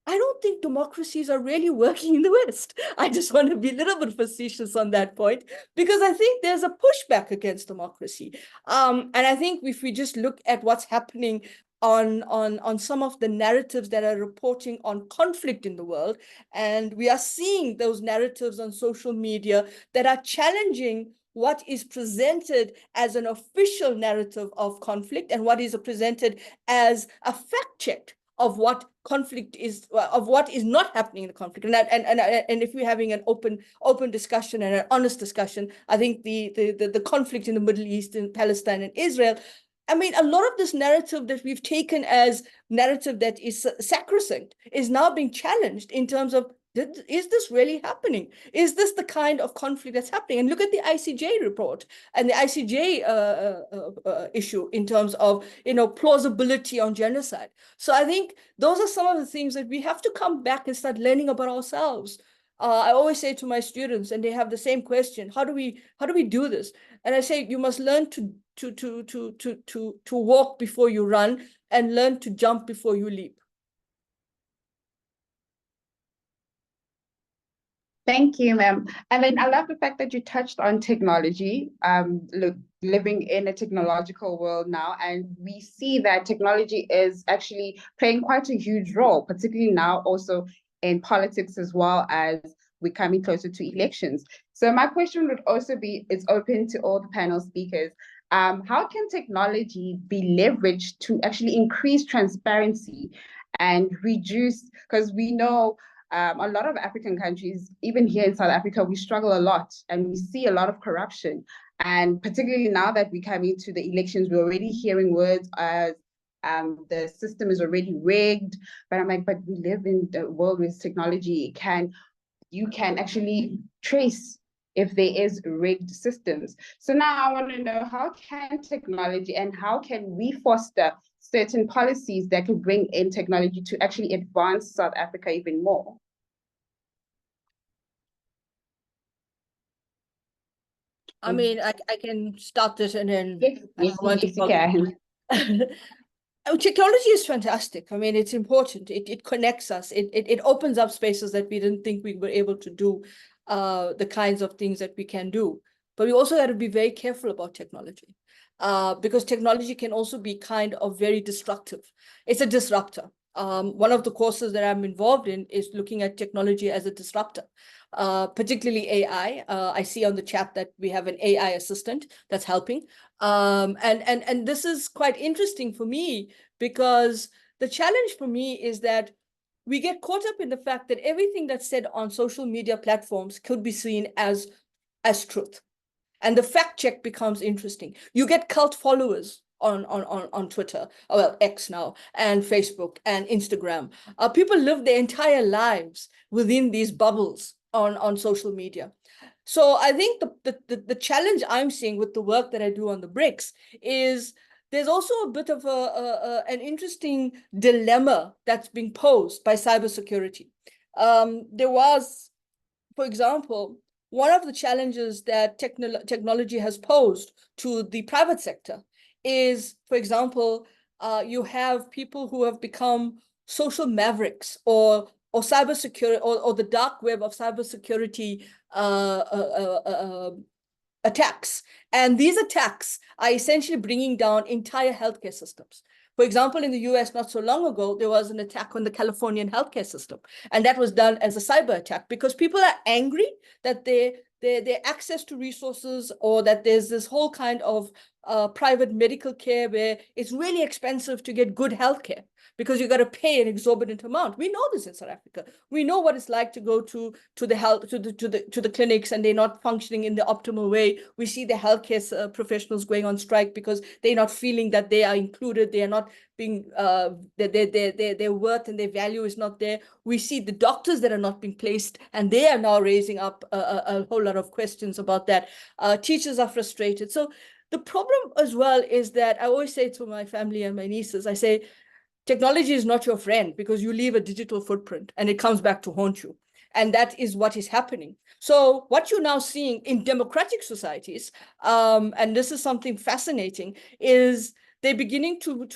I don't think democracies are really working in the West. I just want to be a little bit facetious on that point, because I think there's a pushback against democracy. And I think if we just look at what's happening on some of the narratives that are reporting on conflict in the world, and we are seeing those narratives on social media that are challenging what is presented as an official narrative of conflict and what is presented as a fact check of what conflict is, of what is not happening in the conflict. And if we're having an open discussion and an honest discussion, I think the conflict in the Middle East, in Palestine and Israel, I mean, a lot of this narrative that we've taken as narrative that is sacrosanct is now being challenged in terms of, is this really happening? Is this the kind of conflict that's happening? And look at the ICJ report and the ICJ issue in terms of, plausibility on genocide. So I think those are some of the things that we have to come back and start learning about ourselves. I always say to my students, and they have the same question: how do we do this? And I say, you must learn to walk before you run, and learn to jump before you leap. Thank you, ma'am. And then I love the fact that you touched on technology. Look, living in a technological world now, and we see that technology is actually playing quite a huge role, particularly now also in politics, as well as we're coming closer to elections. So my question would also be, it's open to all the panel speakers. How can technology be leveraged to actually increase transparency and reduce, because we know a lot of African countries, even here in South Africa, we struggle a lot and we see a lot of corruption. And particularly now that we're coming to the elections, we're already hearing words as the system is already rigged. But I'm like, but we live in the world with technology. You can actually trace if there is rigged systems. So now I want to know, how can technology and how can we foster certain policies that could bring in technology to actually advance South Africa even more? I mean, I can start this and then Yes, you can. Technology is fantastic. I mean, it's important. It connects us. It opens up spaces that we didn't think we were able to do, the kinds of things that we can do. But we also have to be very careful about technology, because technology can also be kind of very destructive. It's a disruptor. One of the courses that I'm involved in is looking at technology as a disruptor, particularly AI. I see on the chat that we have an AI assistant that's helping. And this is quite interesting for me, because the challenge for me is that we get caught up in the fact that everything that's said on social media platforms could be seen as truth. And the fact check becomes interesting. You get cult followers on Twitter, well, X now, and Facebook and Instagram. People live their entire lives within these bubbles on social media. So I think the challenge I'm seeing with the work that I do on the BRICS is there's also a bit of an interesting dilemma that's being posed by cybersecurity. There was, for example, one of the challenges that technology has posed to the private sector is, for example, you have people who have become social mavericks or cybersecurity or the dark web of cybersecurity attacks. And these attacks are essentially bringing down entire healthcare systems. For example, in the US, not so long ago, there was an attack on the Californian healthcare system. And that was done as a cyber attack because people are angry that their access to resources, or that there's this whole kind of private medical care where it's really expensive to get good healthcare because you got to pay an exorbitant amount. We know this in South Africa. We know what it's like to go to the clinics and they're not functioning in the optimal way. We see the healthcare professionals going on strike because they're not feeling that they are included. They are not being their worth and their value is not there. We see the doctors that are not being placed, and they are now raising up a whole lot of questions about that. Teachers are frustrated. So the problem as well is that I always say to my family and my nieces, I say, technology is not your friend, because you leave a digital footprint and it comes back to haunt you. And that is what is happening. So what you're now seeing in democratic societies, and this is something fascinating, is they're beginning to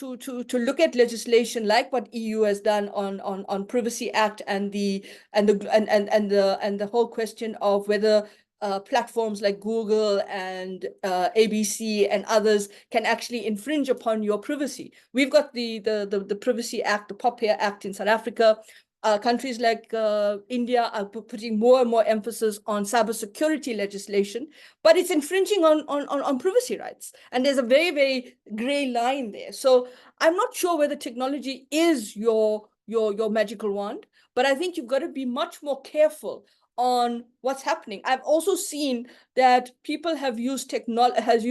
look at legislation like what EU has done on Privacy Act and the whole question of whether platforms like Google and ABC and others can actually infringe upon your privacy. We've got the Privacy Act, the POPIA Act in South Africa. Countries like India are putting more and more emphasis on cybersecurity legislation, but it's infringing on privacy rights. And there's a very, very gray line there. So I'm not sure whether technology is your magical wand, but I think you've got to be much more careful on what's happening. I've also seen that people have used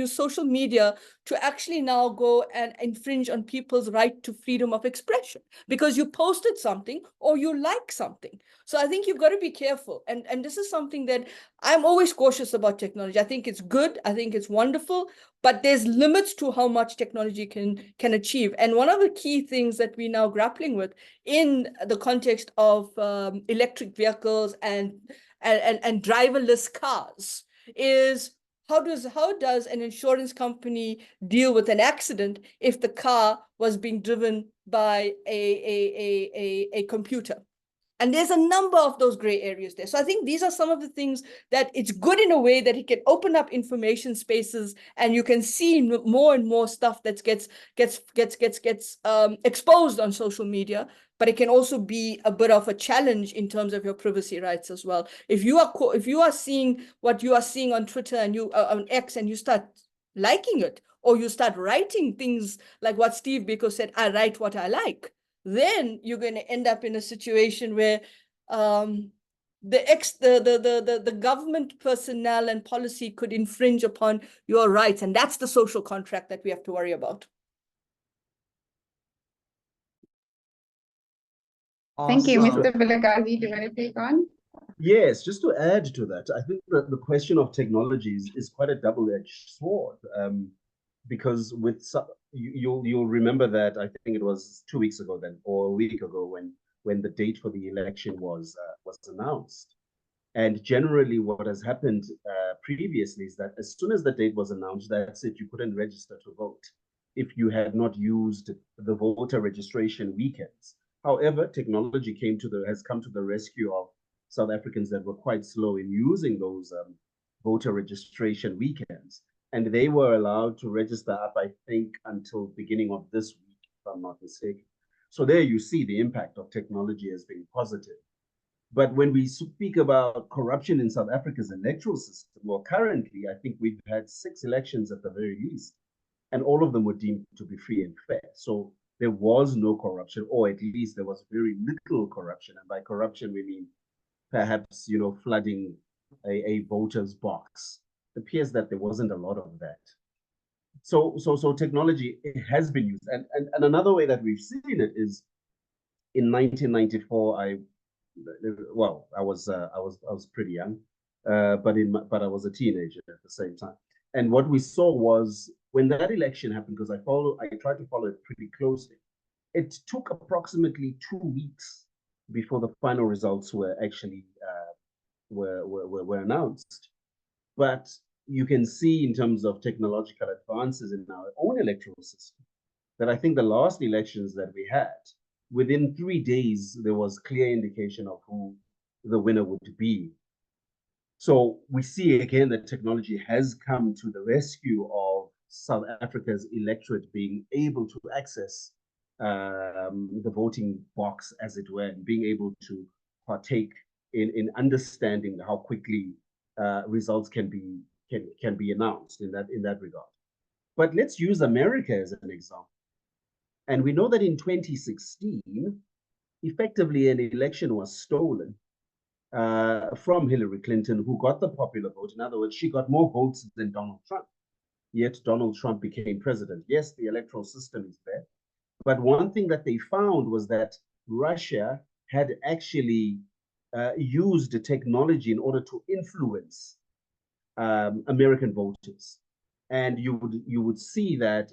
social media to actually now go and infringe on people's right to freedom of expression because you posted something or you like something. So I think you've got to be careful. And this is something that I'm always cautious about technology. I think it's good. I think it's wonderful, but there's limits to how much technology can achieve. And one of the key things that we're now grappling with in the context of electric vehicles and driverless cars is how does an insurance company deal with an accident if the car was being driven by a computer? And there's a number of those gray areas there. So I think these are some of the things that it's good in a way that it can open up information spaces, and you can see more and more stuff that gets exposed on social media. But it can also be a bit of a challenge in terms of your privacy rights as well. If you are seeing what you are seeing on Twitter and you on X, and you start liking it, or you start writing things like what Steve Biko said, I write what I like, then you're going to end up in a situation where the government personnel and policy could infringe upon your rights. And that's the social contract that we have to worry about. Thank you, Awesome. Mr. Vilakazi. Do you want to take on? Yes, just to add to that, I think that the question of technologies is quite a double-edged sword, because with you'll remember that I think it was 2 weeks ago then, or a week ago, when the date for the election was announced. And generally, what has happened previously is that as soon as the date was announced, that's it, you couldn't register to vote if you had not used the voter registration weekends. However, technology has come to the rescue of South Africans that were quite slow in using those voter registration weekends. And they were allowed to register up, I think, until beginning of this week, if I'm not mistaken. So there you see the impact of technology as being positive. But when we speak about corruption in South Africa's electoral system, well, currently, I think we've had 6 elections at the very least, and all of them were deemed to be free and fair. So there was no corruption, or at least there was very little corruption. And by corruption, we mean perhaps, flooding a voter's box. It appears that there wasn't a lot of that. So technology, it has been used. And another way that we've seen it is in 1994, I was pretty young, but I was a teenager at the same time. And what we saw was when that election happened, because I tried to follow it pretty closely, it took approximately 2 weeks before the final results were actually were announced. But you can see in terms of technological advances in our own electoral system that I think the last elections that we had, within 3 days, there was clear indication of who the winner would be. So we see again that technology has come to the rescue of South Africa's electorate being able to access the voting box, as it were, and being able to partake in understanding how quickly results can be announced in that regard. But let's use America as an example. And we know that in 2016, effectively an election was stolen from Hillary Clinton, who got the popular vote. In other words, she got more votes than Donald Trump. Yet Donald Trump became president. Yes, the electoral system is there, But one thing that they found was that Russia had actually used the technology in order to influence American voters. And you would see that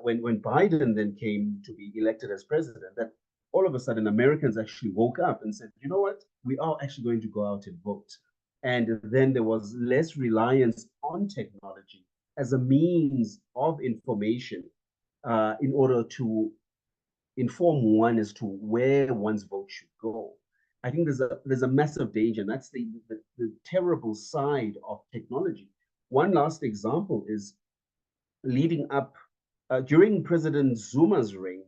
when Biden then came to be elected as president, that all of a sudden Americans actually woke up and said, you know what, we are actually going to go out and vote. And then there was less reliance on technology as a means of information in order to inform one as to where one's vote should go. I think there's a massive danger, and that's the terrible side of technology. One last example is leading up during President Zuma's reign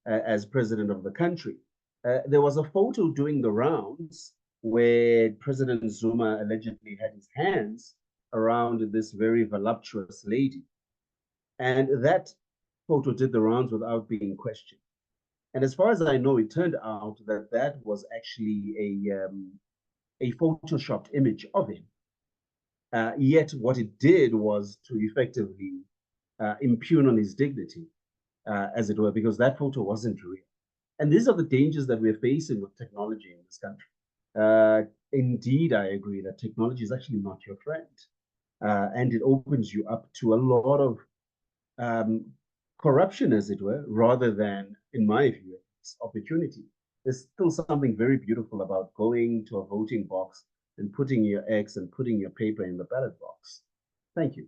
as president of the country. There was a photo doing the rounds where President Zuma allegedly had his hands around this very voluptuous lady. And that photo did the rounds without being questioned. And as far as I know, it turned out that that was actually a photoshopped image of him. Yet what it did was to effectively impugn on his dignity, as it were, because that photo wasn't real. And these are the dangers that we're facing with technology in this country. Indeed, I agree that technology is actually not your friend. And it opens you up to a lot of corruption, as it were, rather than, in my view, it's opportunity. There's still something very beautiful about going to a voting box and putting your X and putting your paper in the ballot box. Thank you.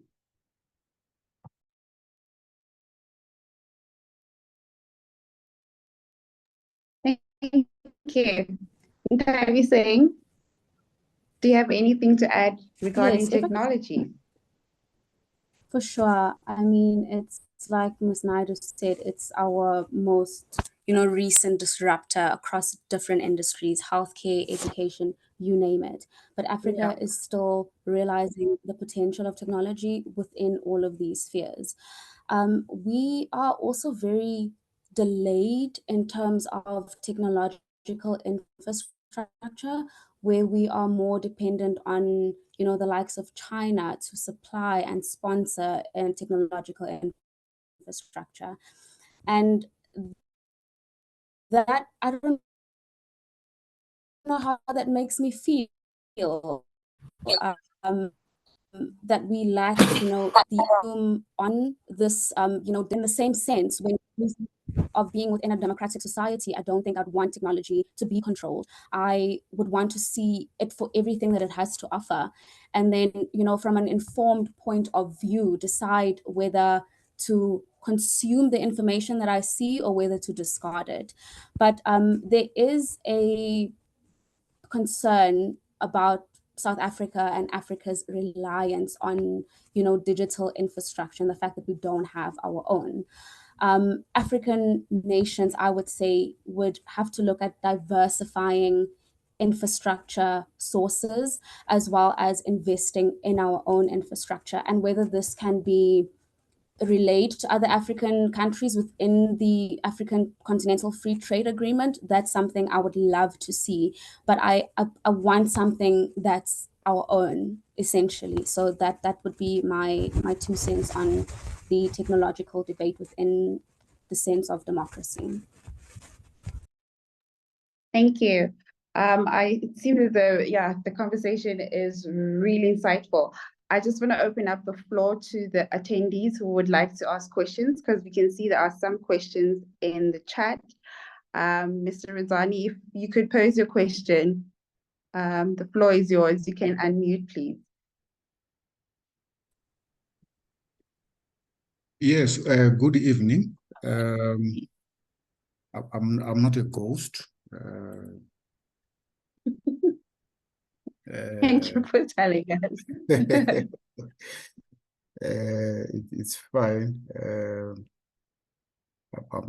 Thank you. Nthabiseng, do you have anything to add regarding Yes, if I- technology? For sure. I mean, it's like Ms. Naidu said, it's our most, recent disruptor across different industries, healthcare, education, you name it. But Africa is still realizing the potential of technology within all of these spheres. We are also very delayed in terms of technological infrastructure, where we are more dependent on the likes of China to supply and sponsor technological infrastructure. And that, I don't know how that makes me feel, that we lack, the on this, in the same sense, when of being within a democratic society, I don't think I'd want technology to be controlled. I would want to see it for everything that it has to offer. And then, from an informed point of view, decide whether to consume the information that I see or whether to discard it. But there is a concern about South Africa and Africa's reliance on, digital infrastructure and the fact that we don't have our own. African nations, I would say, would have to look at diversifying infrastructure sources as well as investing in our own infrastructure, and whether this can be relayed to other African countries within the African Continental Free Trade Agreement. That's something I would love to see, but I want something that's our own, essentially. So that would be my 2 cents on the technological debate within the sense of democracy. Thank you. I see that the conversation is really insightful. I just want to open up the floor to the attendees who would like to ask questions, because we can see there are some questions in the chat. Mr. Razani, if you could pose your question, the floor is yours. You can unmute, please. Yes, good evening. I'm not a ghost. Thank you for telling us. It's fine.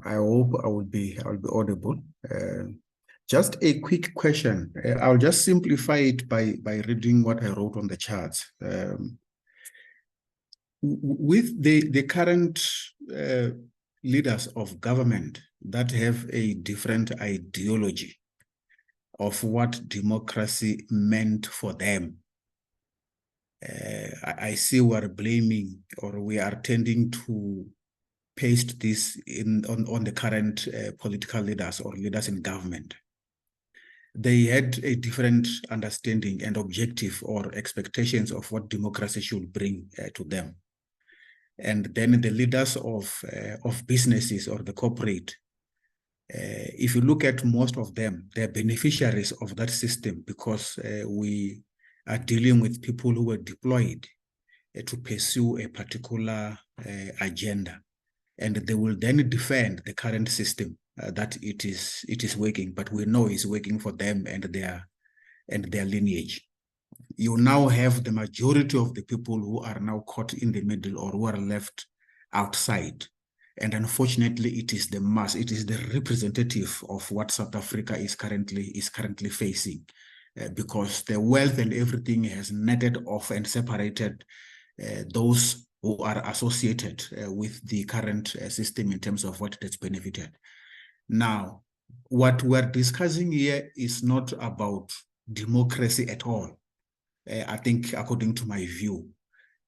I hope I'll be audible. Just a quick question. I'll just simplify it by reading what I wrote on the chart. With the current leaders of government that have a different ideology of what democracy meant for them, I see we're blaming, or we are tending to paste this on the current political leaders or leaders in government. They had a different understanding and objective or expectations of what democracy should bring to them. And then the leaders of businesses or the corporate, if you look at most of them, they're beneficiaries of that system because we are dealing with people who were deployed to pursue a particular agenda. And they will then defend the current system that it is working, but we know it's working for them and their lineage. You now have the majority of the people who are now caught in the middle or who are left outside. And unfortunately, it is the mass, it is the representative of what South Africa is currently facing, because the wealth and everything has netted off and separated those who are associated with the current system in terms of what it has benefited. Now, what we're discussing here is not about democracy at all, I think, according to my view.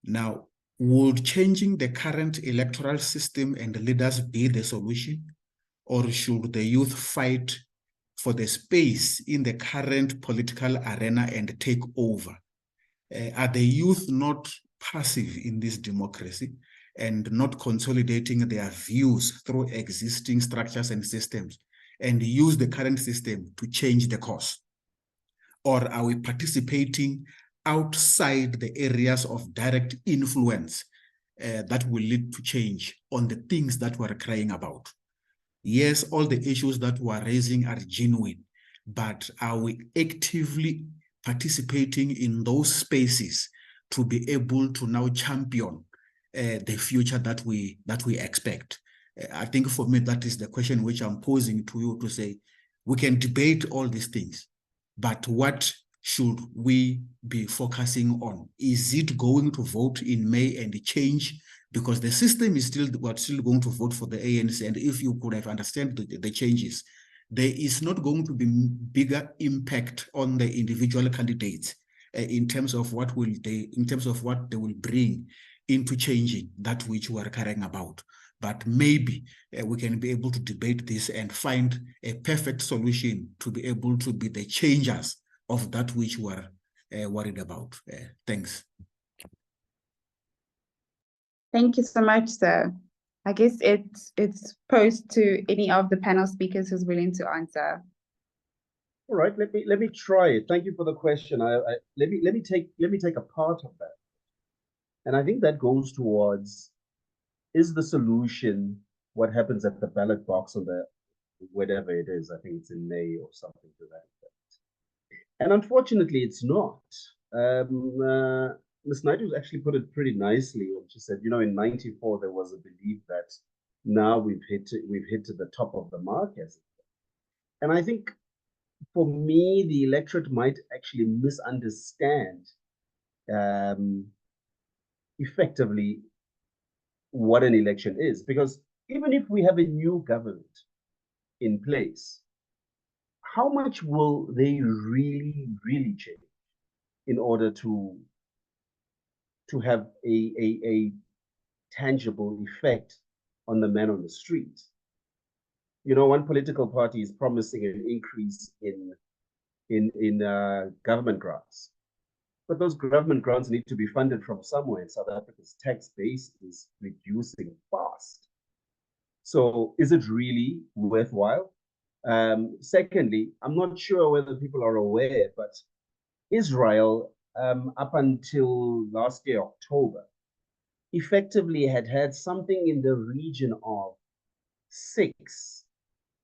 Now, would changing the current electoral system and the leaders be the solution? Or should the youth fight for the space in the current political arena and take over? Are the youth not passive in this democracy and not consolidating their views through existing structures and systems and use the current system to change the course? Or are we participating outside the areas of direct influence that will lead to change on the things that we're crying about? Yes, all the issues that we're raising are genuine, but are we actively participating in those spaces to be able to now champion the future that we expect? I think for me, that is the question which I'm posing to you, to say, we can debate all these things, but what should we be focusing on? Is it going to vote in May and change? Because the system is still, we're still going to vote for the ANC. And if you could have understand the changes, there is not going to be bigger impact on the individual candidates in terms of what they will bring into changing that which we are caring about. But maybe we can be able to debate this and find a perfect solution to be able to be the changers of that which we're worried about. Thanks. Thank you so much, sir. I guess it's posed to any of the panel speakers who's willing to answer. All right, let me try it. Thank you for the question. Let me take a part of that, and I think that goes towards, is the solution what happens at the ballot box on the whatever it is? I think it's in May or something to that effect. And unfortunately, it's not. Ms. Naidu actually put it pretty nicely when she said, you know, in '94 there was a belief that now we've hit to the top of the mark, as it were. And I think for me, the electorate might actually misunderstand effectively what an election is, because even if we have a new government in place, how much will they really change in order to have a tangible effect on the man on the street? You know, one political party is promising an increase in government grants, but those government grants need to be funded from somewhere, and South Africa's tax base is reducing fast. So is it really worthwhile? Secondly, I'm not sure whether people are aware, but Israel, up until last year, October, effectively had something in the region of 6,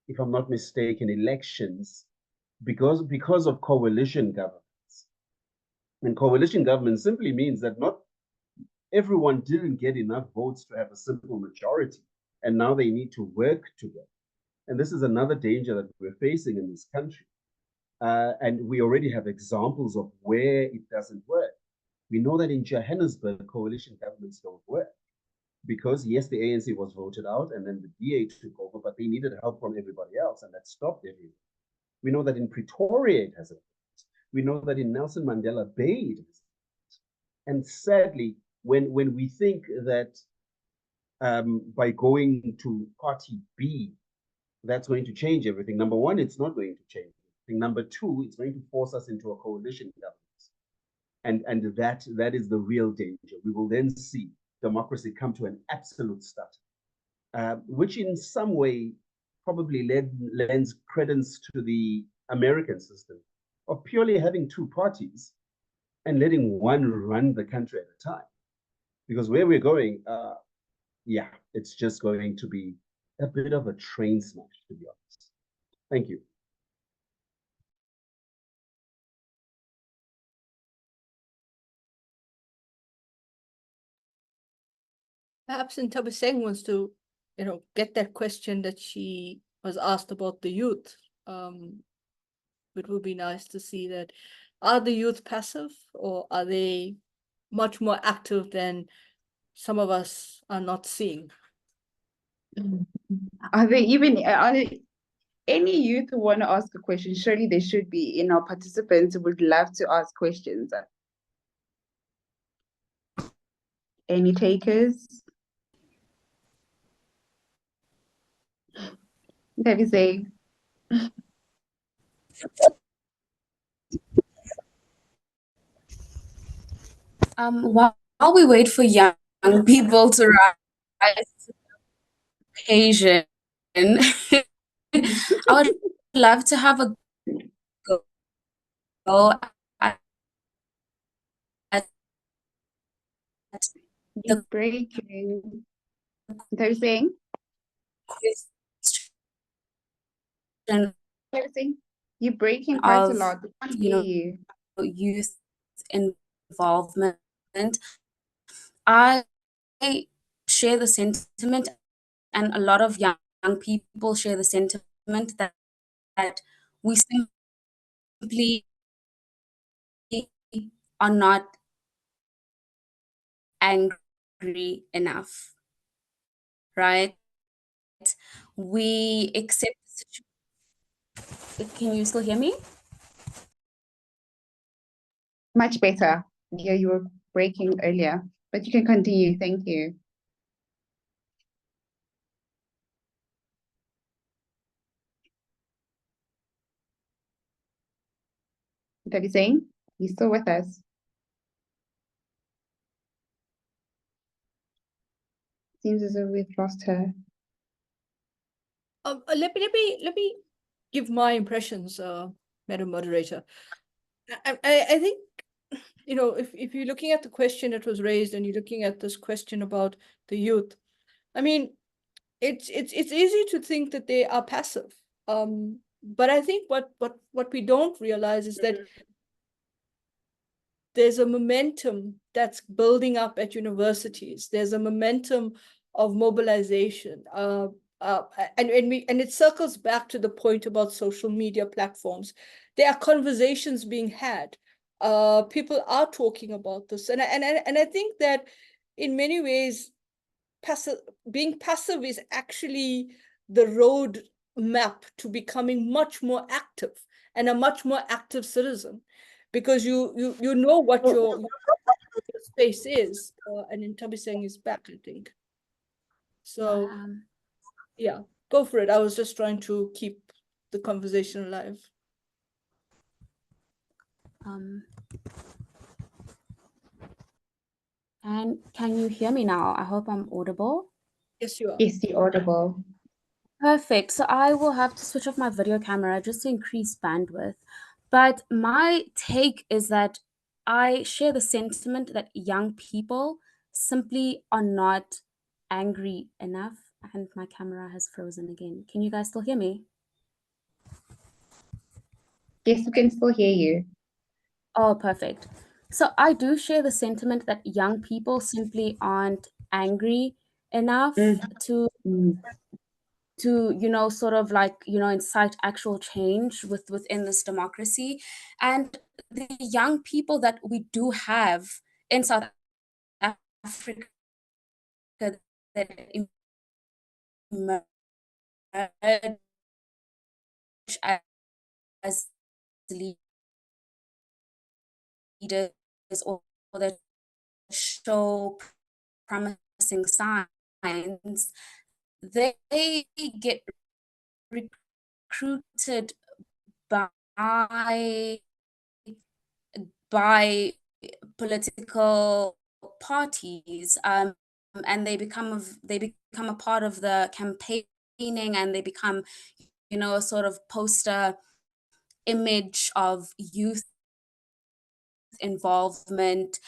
if I'm not mistaken, elections because of coalition governments. And coalition government simply means that not everyone didn't get enough votes to have a simple majority, and now they need to work together. And this is another danger that we're facing in this country. And we already have examples of where it doesn't work. We know that in Johannesburg, coalition governments don't work because, yes, the ANC was voted out and then the DA took over, but they needed help from everybody else, and that stopped everything. We know that in Pretoria it hasn't worked. We know that in Nelson Mandela Bay it hasn't worked. And sadly, when we think that by going to party B, that's going to change everything. Number one, it's not going to change everything. Number two, it's going to force us into a coalition government. And that is the real danger. We will then see democracy come to an absolute stutter, which in some way probably lends credence to the American system of purely having two parties and letting one run the country at a time. Because where we're going, yeah, it's just going to be a bit of a train smash, to be honest. Thank you. Perhaps Nthabiseng wants to, get that question that she was asked about the youth. It would be nice to see that. Are the youth passive, or are they much more active than some of us are not seeing? Are there any youth who want to ask a question? Surely there should be, participants who would love to ask questions. Any takers? Nthabiseng. While we wait for young people to rise to the occasion, I would love to have a go at You're breaking. Nthabiseng. question Nthabiseng. You're breaking quite a of, lot. I can't you know, hear you. youth involvement. I share the sentiment, and a lot of young people share the sentiment that we simply are not angry enough, right? We accept the situation. Can you still hear me? Much better. Yeah, you were breaking earlier, but you can continue. Thank you. Nthabiseng, you still with us? Seems as though we've lost her. Let me give my impressions, Madam Moderator. I think, if you're looking at the question that was raised and you're looking at this question about the youth, I mean, it's easy to think that they are passive. But I think what we don't realize is that there's a momentum that's building up at universities. There's a momentum of mobilization. And it circles back to the point about social media platforms. There are conversations being had. People are talking about this, and I think that in many ways, being passive is actually the road map to becoming much more active and a much more active citizen, because you know what your space is, and Nthabiseng is back, I think. So yeah, go for it. I was just trying to keep the conversation alive. And can you hear me now? I hope I'm audible. Yes, you are. Yes, you're audible. Perfect. So I will have to switch off my video camera just to increase bandwidth. But my take is that I share the sentiment that young people simply are not angry enough. And my camera has frozen again. Can you guys still hear me? Yes, we can still hear you. Oh, perfect. So I do share the sentiment that young people simply aren't angry enough to sort of incite actual change within this democracy. And the young people that we do have in South Africa that emerge as leaders or that show promising signs minds, they get recruited by political parties, and they become a part of the campaigning, and they become, a sort of poster image of youth involvement.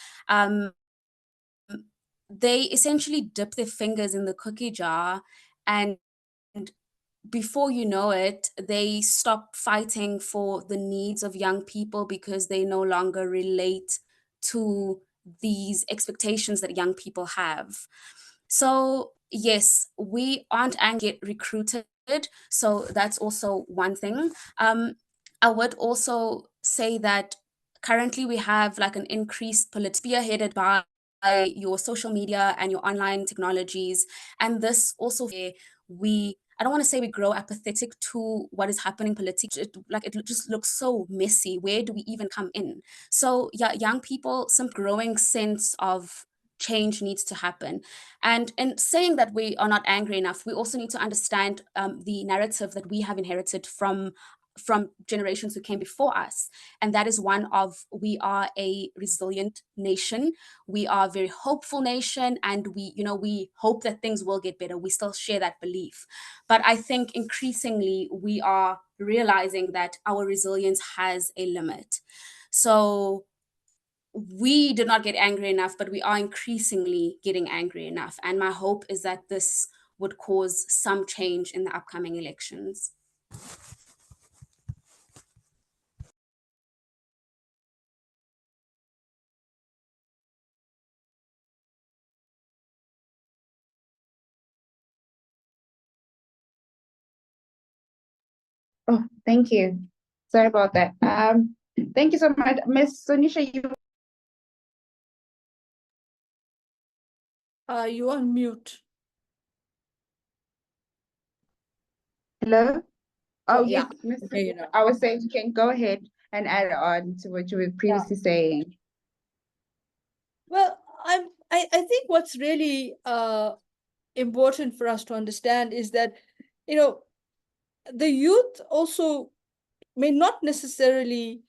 They essentially dip their fingers in the cookie jar, and before you know it, they stop fighting for the needs of young people because they no longer relate to these expectations that young people have. So yes, we aren't angry, get recruited. So that's also one thing. I would also say that currently we have like an increased spearheaded by your social media and your online technologies. And this also I don't want to say we grow apathetic to what is happening politically. It just looks so messy. Where do we even come in? So yeah, young people, some growing sense of change needs to happen. And in saying that we are not angry enough, we also need to understand the narrative that we have inherited from generations who came before us. And that is one of, we are a resilient nation. We are a very hopeful nation, and we hope that things will get better. We still share that belief. But I think increasingly we are realizing that our resilience has a limit. So we did not get angry enough, but we are increasingly getting angry enough. And my hope is that this would cause some change in the upcoming elections. Oh, thank you. Sorry about that. Thank you so much. Ms. Sonisha, You on mute. hello? Oh, yeah. yes, Ms. Okay, you know. I was saying you can go ahead and add on to what you were previously saying. Well, I think what's really important for us to understand is that, the youth also may not necessarily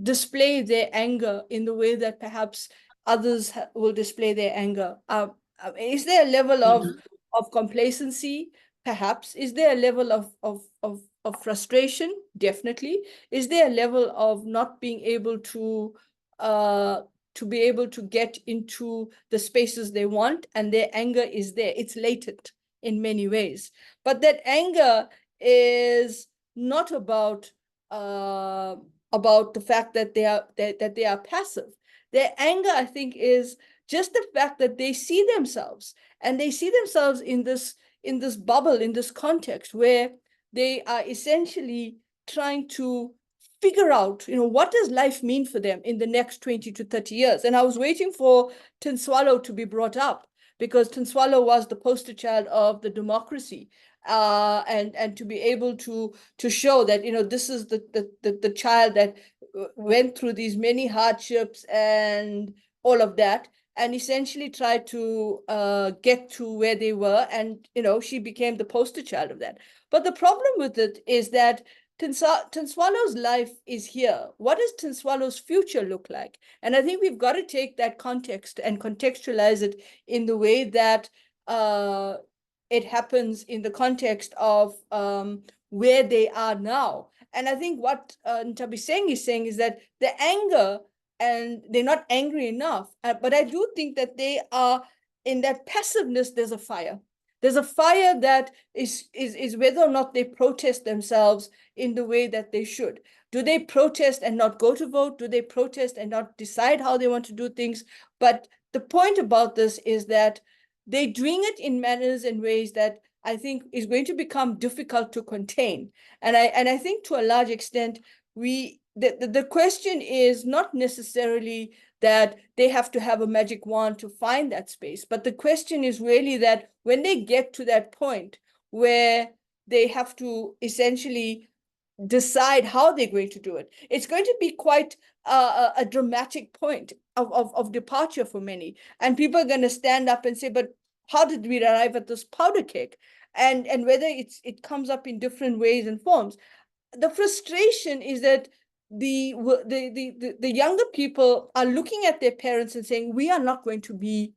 display their anger in the way that perhaps others will display their anger. Is there a level of complacency? Perhaps. Is there a level of frustration? Definitely. Is there a level of not being able to be able to get into the spaces they want, and their anger is there? It's latent in many ways. But that anger is not about the fact that they are passive. Their anger, I think, is just the fact that they see themselves, and they see themselves in this bubble, in this context where they are essentially trying to figure out, what does life mean for them in the next 20 to 30 years. And I was waiting for Tintswalo to be brought up, because Tintswalo was the poster child of the democracy, and to be able to show that, this is the child that went through these many hardships and all of that, and essentially tried to get to where they were. And, she became the poster child of that. But the problem with it is that Tintswalo's life is here. What does Tintswalo's future look like? And I think we've got to take that context and contextualize it in the way that it happens in the context of where they are now. And I think what Ntabiseng is saying is that the anger, and they're not angry enough, but I do think that they are, in that passiveness, there's a fire. There's a fire that is whether or not they protest themselves in the way that they should. Do they protest and not go to vote? Do they protest and not decide how they want to do things? But the point about this is that they're doing it in manners and ways that I think is going to become difficult to contain. And I think to a large extent, the question is not necessarily that they have to have a magic wand to find that space, but the question is really that when they get to that point where they have to essentially decide how they're going to do it. It's going to be quite a dramatic point of departure for many. And people are going to stand up and say, but how did we arrive at this powder keg? And whether it comes up in different ways and forms. The frustration is that the younger people are looking at their parents and saying, we are not going to be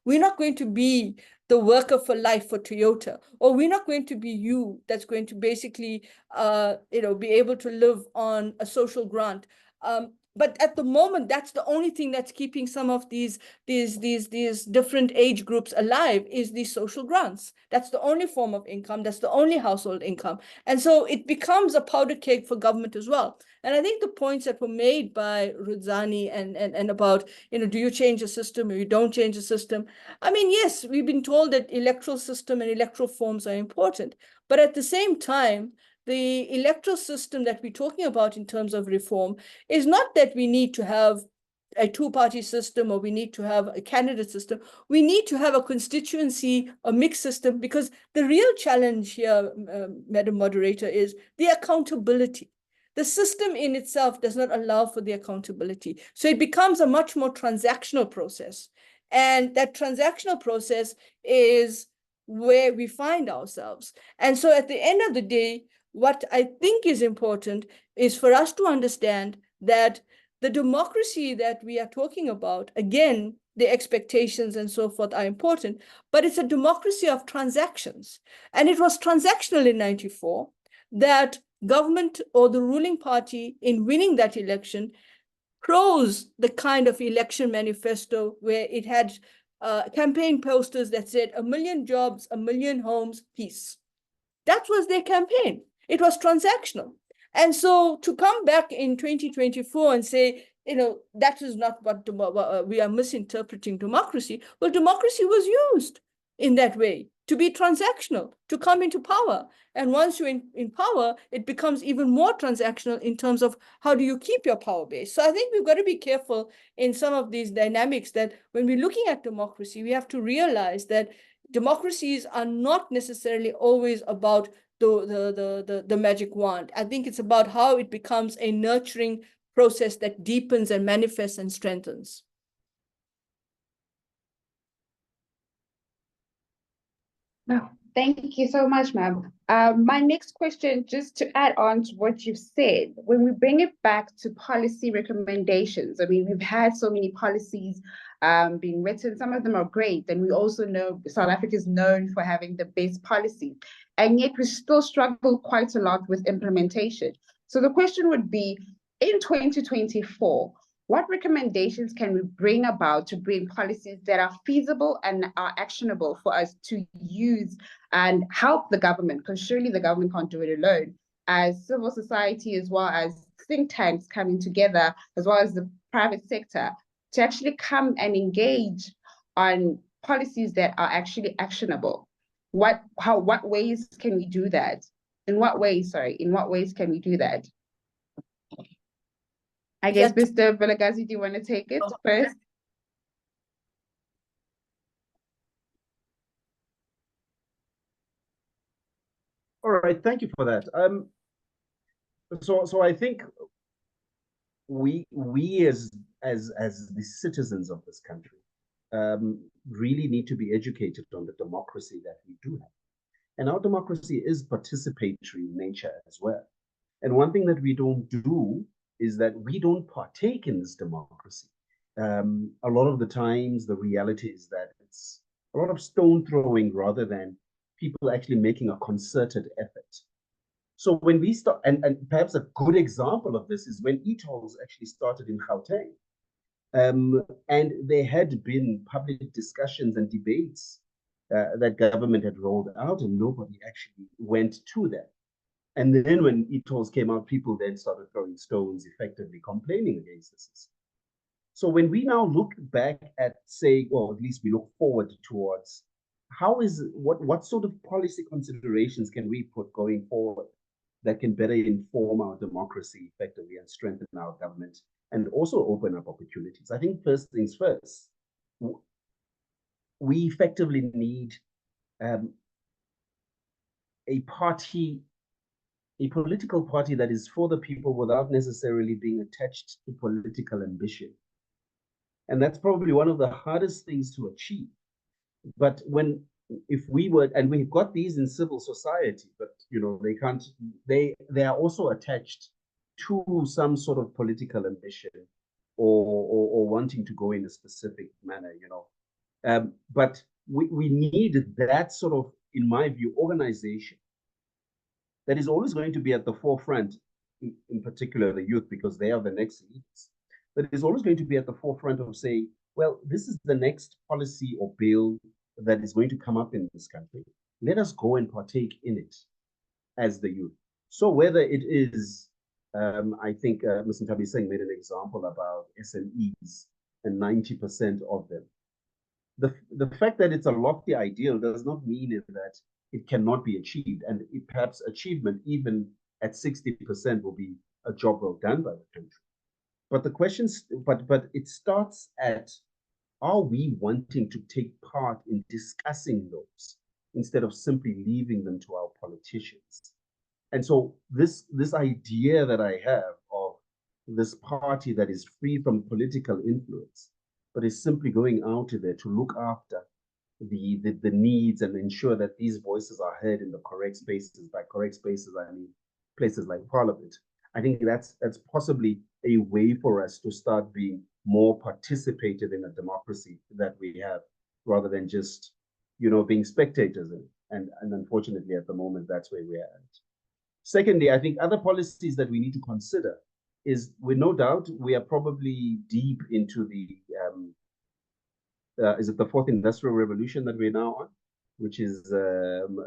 we're not going to be the worker for life for Toyota, or we're not going to be you that's going to basically be able to live on a social grant. But at the moment, that's the only thing that's keeping some of these different age groups alive, is these social grants. That's the only form of income. That's the only household income. And so it becomes a powder keg for government as well. And I think the points that were made by Rudzani and about, do you change the system or you don't change the system? I mean, yes, we've been told that electoral system and electoral forms are important. But at the same time, the electoral system that we're talking about in terms of reform is not that we need to have a two-party system or we need to have a candidate system. We need to have a constituency, a mixed system, because the real challenge here, Madam Moderator, is the accountability. The system in itself does not allow for the accountability. So it becomes a much more transactional process. And that transactional process is where we find ourselves. And so at the end of the day, what I think is important is for us to understand that the democracy that we are talking about, again, the expectations and so forth are important, but it's a democracy of transactions. And it was transactional in 94 that government or the ruling party in winning that election froze the kind of election manifesto where it had campaign posters that said 1 million jobs, 1 million homes, peace. That was their campaign. It was transactional. And so to come back in 2024 and say, that is not what we are misinterpreting democracy. Well, democracy was used in that way to be transactional, to come into power. And once you're in power, it becomes even more transactional in terms of how do you keep your power base. So I think we've got to be careful in some of these dynamics that when we're looking at democracy, we have to realize that democracies are not necessarily always about the magic wand. I think it's about how it becomes a nurturing process that deepens and manifests and strengthens. No, thank you so much, ma'am. My next question, just to add on to what you've said, when we bring it back to policy recommendations, I mean, we've had so many policies being written. Some of them are great, and we also know South Africa is known for having the best policy, and yet we still struggle quite a lot with implementation. So the question would be, in 2024, what recommendations can we bring about to bring policies that are feasible and are actionable for us to use and help the government? Because surely the government can't do it alone. As civil society, as well as think tanks coming together, as well as the private sector, to actually come and engage on policies that are actually actionable. What ways can we do that? In what ways can we do that? I guess, Mr. Vilakazi, do you want to take it first? All right, thank you for that. So I think we as the citizens of this country really need to be educated on the democracy that we do have. And our democracy is participatory in nature as well. And one thing that we don't do is that we don't partake in this democracy. A lot of the times, the reality is that it's a lot of stone throwing rather than people actually making a concerted effort. So when we start, and perhaps a good example of this is when e-tolls actually started in Gauteng. And there had been public discussions and debates that government had rolled out, and nobody actually went to them. And then when e-tolls came out, people then started throwing stones, effectively complaining against the system. So when we now look back at, say, or at least we look forward towards, what sort of policy considerations can we put going forward that can better inform our democracy effectively and strengthen our government and also open up opportunities? I think first things first, we effectively need a party a political party that is for the people without necessarily being attached to political ambition. And that's probably one of the hardest things to achieve. But if we were, and we've got these in civil society, but they can't, they are also attached to some sort of political ambition or wanting to go in a specific manner, but we need that sort of, in my view, organization that is always going to be at the forefront, in particular the youth, because they are the next leaders, that is always going to be at the forefront of saying, well, this is the next policy or bill that is going to come up in this country. Let us go and partake in it as the youth. So whether it is, I think Mr. Ntabi Singh made an example about SMEs and 90% of them. The fact that it's a lofty ideal does not mean that it cannot be achieved, and perhaps achievement even at 60% will be a job well done by the country. But the questions, but it starts at, are we wanting to take part in discussing those instead of simply leaving them to our politicians? And so this idea that I have of this party that is free from political influence, but is simply going out there to look after the needs and ensure that these voices are heard in the correct spaces. By correct spaces, I mean places like Parliament. I think that's possibly a way for us to start being more participative in a democracy that we have, rather than just, being spectators in it. And unfortunately, at the moment, that's where we're at. Secondly, I think other policies that we need to consider is, with no doubt, we are probably deep into the, is it the fourth industrial revolution that we're now on, which is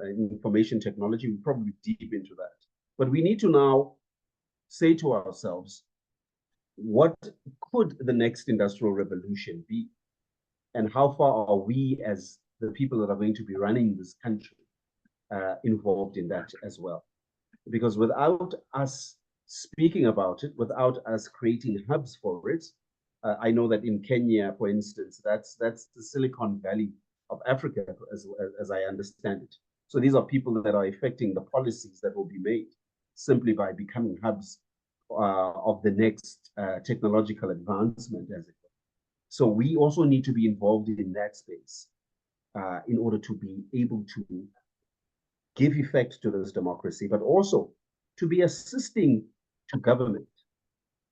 information technology? We're probably deep into that. But we need to now say to ourselves, what could the next industrial revolution be? And how far are we, as the people that are going to be running this country, involved in that as well? Because without us speaking about it, without us creating hubs for it, I know that in Kenya, for instance, that's the Silicon Valley of Africa, as I understand it. So these are people that are affecting the policies that will be made simply by becoming hubs of the next technological advancement, as it were. So we also need to be involved in that space in order to be able to give effect to this democracy, but also to be assisting to government,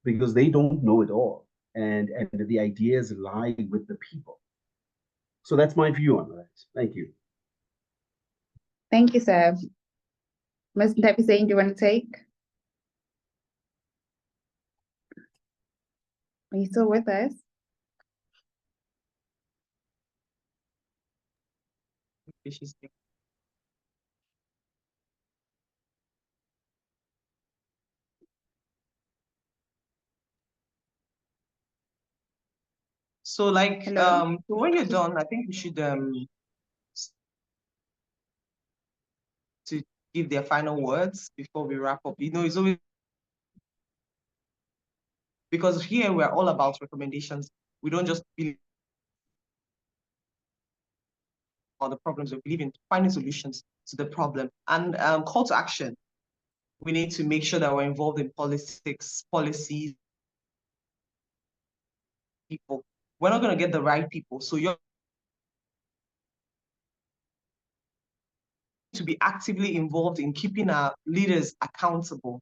because they don't know it all, and the ideas lie with the people. So that's my view on that. Thank you. Thank you, sir. Ms. Ntabi Singh, do you want to take? Are you still with us? So like, Hello? so when you're done, I think you should to give their final words before we wrap up. It's always, because here we're all about recommendations. We don't just believe on the problems, we believe in finding solutions to the problem. And call to action. We need to make sure that we're involved in politics, policies, people. We're not going to get the right people. So you're to be actively involved in keeping our leaders accountable.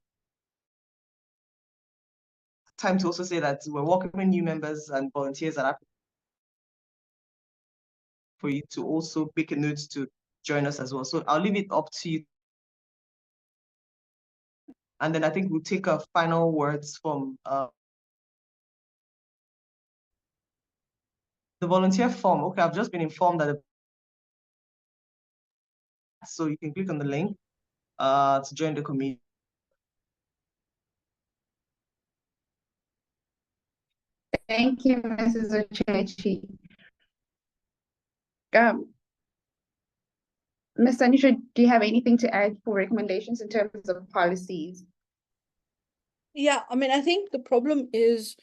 Time to also say that we're welcoming new members and volunteers that are for you to also make a note to join us as well. So I'll leave it up to you. And then I think we'll take our final words from the volunteer form. Okay, I've just been informed that so you can click on the link to join the committee. Thank you, Mrs. Ochechi. Ms. Tanisha, do you have anything to add for recommendations in terms of policies? Yeah, I mean, I think the problem is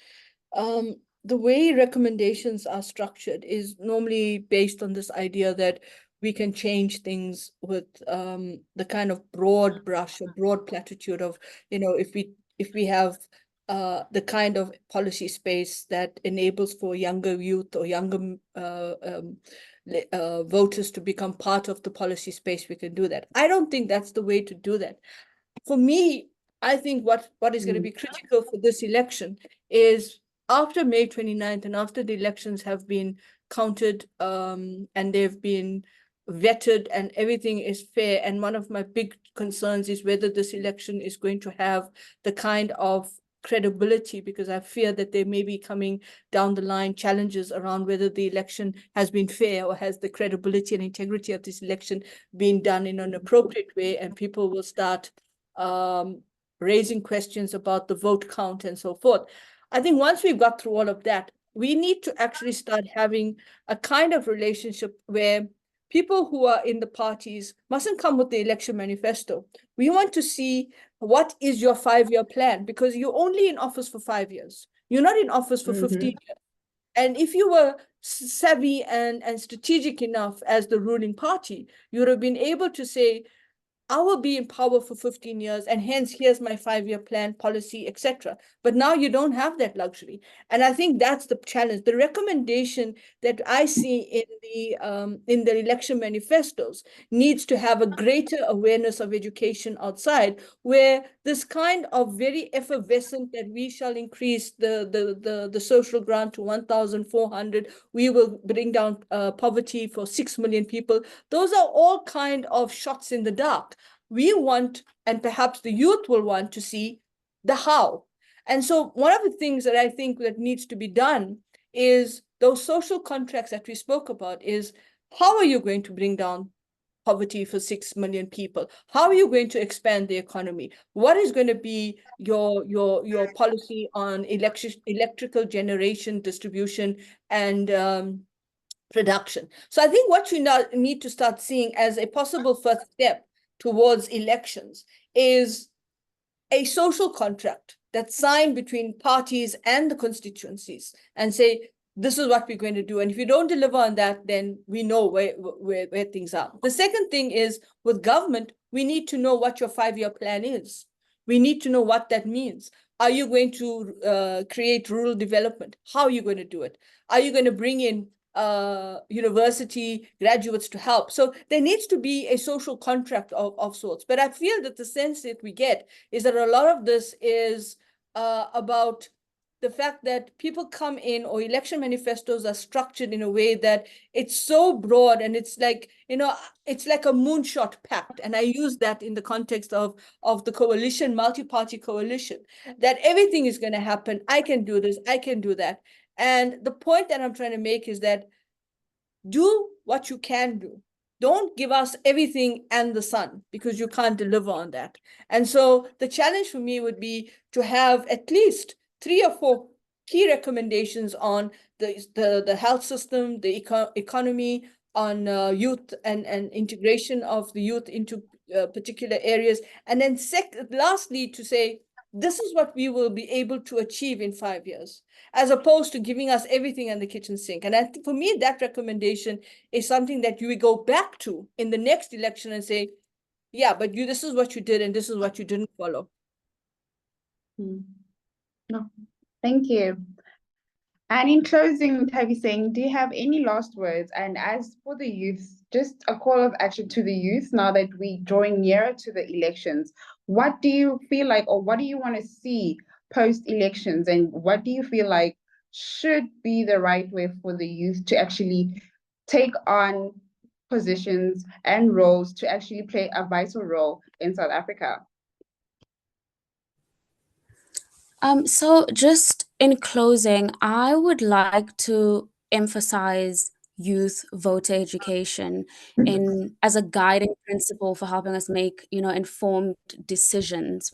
the way recommendations are structured is normally based on this idea that we can change things with the kind of broad brush or broad platitude of, if we have the kind of policy space that enables for younger youth or younger voters to become part of the policy space, we can do that. I don't think that's the way to do that. For me, I think what is going to be critical for this election is after May 29th and after the elections have been counted and they've been vetted and everything is fair. And one of my big concerns is whether this election is going to have the kind of credibility, because I fear that there may be coming down the line challenges around whether the election has been fair or has the credibility and integrity of this election been done in an appropriate way, and people will start raising questions about the vote count and so forth. I think once we've got through all of that, we need to actually start having a kind of relationship where people who are in the parties mustn't come with the election manifesto. We want to see what is your 5-year plan, because you're only in office for 5 years. You're not in office for 15 years. And if you were savvy and strategic enough as the ruling party, you would have been able to say, I will be in power for 15 years, and hence here's my 5-year plan, policy, etc. But now you don't have that luxury. And I think that's the challenge. The recommendation that I see in the election manifestos needs to have a greater awareness of education outside, where this kind of very effervescent that we shall increase the social grant to 1,400, we will bring down poverty for 6 million people. Those are all kind of shots in the dark. We want, and perhaps the youth will want to see the how. And so one of the things that I think that needs to be done is those social contracts that we spoke about is, how are you going to bring down poverty for 6 million people? How are you going to expand the economy? What is going to be your policy on electrical generation, distribution, and production? So I think what you now need to start seeing as a possible first step towards elections is a social contract that's signed between parties and the constituencies, and say, this is what we're going to do. And if you don't deliver on that, then we know where things are. The second thing is, with government, we need to know what your 5-year plan is. We need to know what that means. Are you going to create rural development? How are you going to do it? Are you going to bring in university graduates to help? So there needs to be a social contract of sorts. But I feel that the sense that we get is that a lot of this is about the fact that people come in, or election manifestos are structured in a way that it's so broad, and it's like, it's like a moonshot pact. And I use that in the context of the coalition, multi-party coalition, that everything is going to happen. I can do this, I can do that. And the point that I'm trying to make is that do what you can do. Don't give us everything and the sun, because you can't deliver on that. And so the challenge for me would be to have at least 3 or 4 key recommendations on the health system, the economy, on youth and integration of the youth into particular areas. And then lastly, to say, this is what we will be able to achieve in 5 years, as opposed to giving us everything in the kitchen sink. And I think for me, that recommendation is something that you go back to in the next election and say, yeah, but this is what you did, and this is what you didn't follow. No, thank you. And in closing, Thabiseng, do you have any last words? And as for the youth, just a call of action to the youth now that we're drawing nearer to the elections. What do you feel like, or what do you want to see post-elections? And what do you feel like should be the right way for the youth to actually take on positions and roles to actually play a vital role in South Africa? So just in closing, I would like to emphasize youth voter education as a guiding principle for helping us make, informed decisions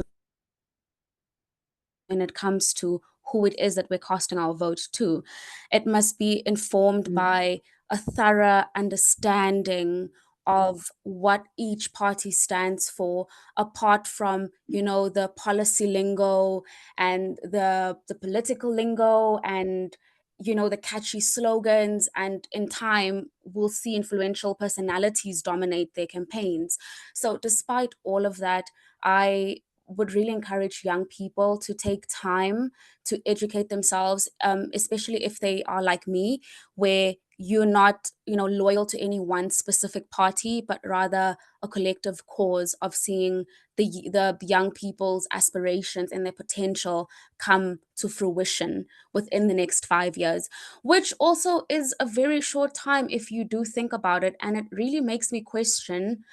when it comes to who it is that we're casting our vote to. It must be informed by a thorough understanding of what each party stands for, apart from, the policy lingo and the political lingo and, you know, the catchy slogans, and in time we'll see influential personalities dominate their campaigns. So despite all of that, I would really encourage young people to take time to educate themselves, especially if they are like me, where you're not, you know, loyal to any one specific party, but rather a collective cause of seeing the young people's aspirations and their potential come to fruition within the next 5 years, which also is a very short time if you do think about it. And it really makes me question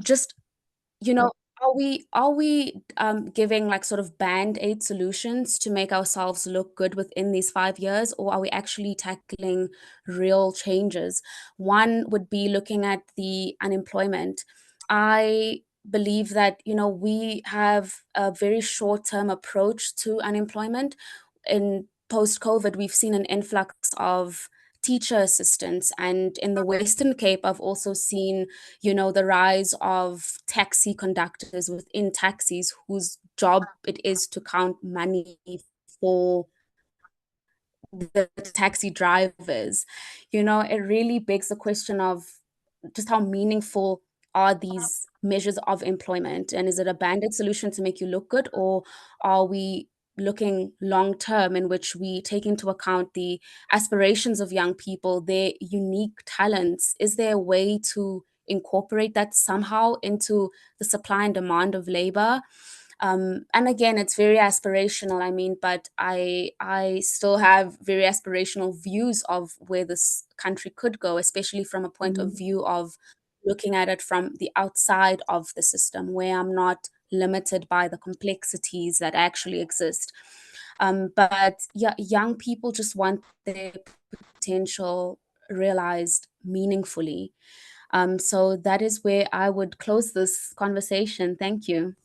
just, you know, are we giving like sort of band-aid solutions to make ourselves look good within these 5 years, or are we actually tackling real changes? One would be looking at the unemployment. I believe that, you know, we have a very short-term approach to unemployment. In post-COVID, we've seen an influx of teacher assistants, and in the Western Cape, I've also seen, you know, the rise of taxi conductors within taxis whose job it is to count money for the taxi drivers. You know, it really begs the question of just how meaningful are these measures of employment, and is it a band-aid solution to make you look good, or are we looking long term, in which we take into account the aspirations of young people, their unique talents? Is there a way to incorporate that somehow into the supply and demand of labor? And again, it's very aspirational, I mean, but I still have very aspirational views of where this country could go, especially from a point of view of looking at it from the outside of the system, where I'm not limited by the complexities that actually exist. But yeah, young people just want their potential realized meaningfully. So that is where I would close this conversation. Thank you.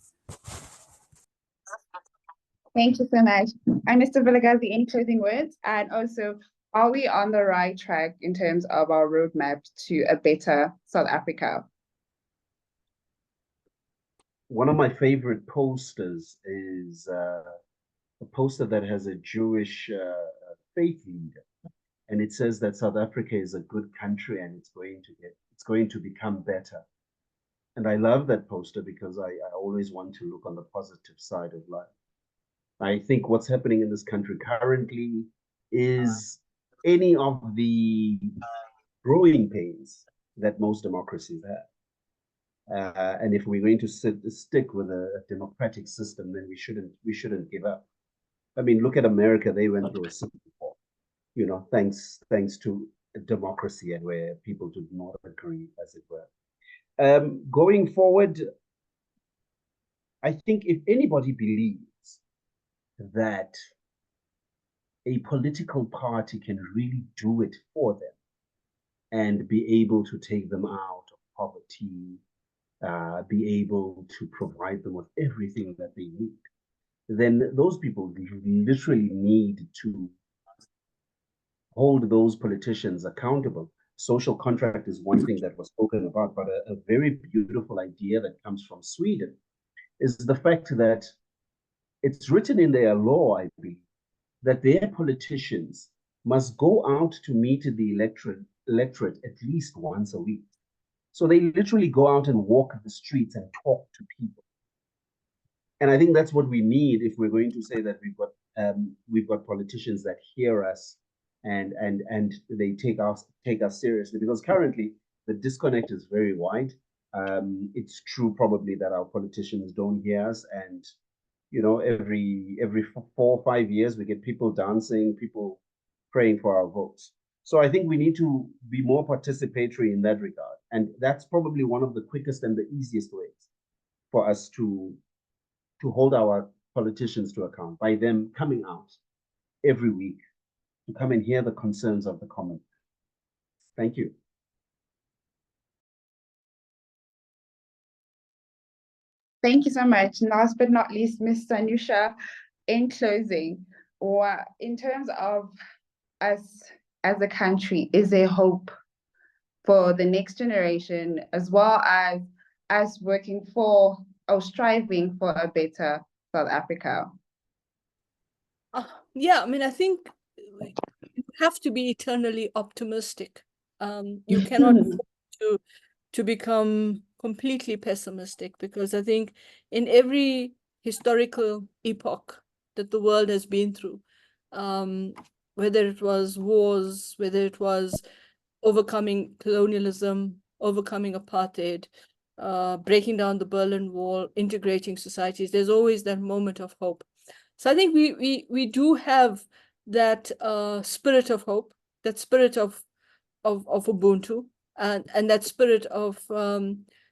Thank you so much. And Mr. Vilakazi, any closing words? And also, are we on the right track in terms of our roadmap to a better South Africa? One of my favorite posters is a poster that has a Jewish faith leader, and it says that South Africa is a good country and it's going to become better. And I love that poster because I always want to look on the positive side of life. I think what's happening in this country currently is any of the growing pains that most democracies have. And if we're going to stick with a democratic system, then we shouldn't give up. I mean, look at America; they went through a civil war, you know, thanks to democracy, and where people did not agree, as it were. Going forward, I think if anybody believes that a political party can really do it for them and be able to take them out of poverty, be able to provide them with everything that they need, then those people literally need to hold those politicians accountable. Social contract is one thing that was spoken about, but a very beautiful idea that comes from Sweden is the fact that it's written in their law, I believe, that their politicians must go out to meet the electorate at least once a week. So they literally go out and walk the streets and talk to people. And I think that's what we need if we're going to say that we've got politicians that hear us and they take us seriously. Because currently the disconnect is very wide. It's true probably that our politicians don't hear us, and you know, every 4 or 5 years we get people dancing, people praying for our votes. So I think we need to be more participatory in that regard, and that's probably one of the quickest and the easiest ways for us to hold our politicians to account, by them coming out every week to come and hear the concerns of the common. Thank you. Thank you so much. Last but not least, Ms. Sanusha, in closing, or in terms of us as a country, is there hope for the next generation, as well as us working for or striving for a better South Africa? Yeah, I mean, I think have to be eternally optimistic. You cannot afford to become completely pessimistic, because I think in every historical epoch that the world has been through, whether it was wars, whether it was overcoming colonialism, overcoming apartheid, breaking down the Berlin Wall, integrating societies, there's always that moment of hope. So I think we do have that spirit of hope, that spirit of Ubuntu, and that spirit of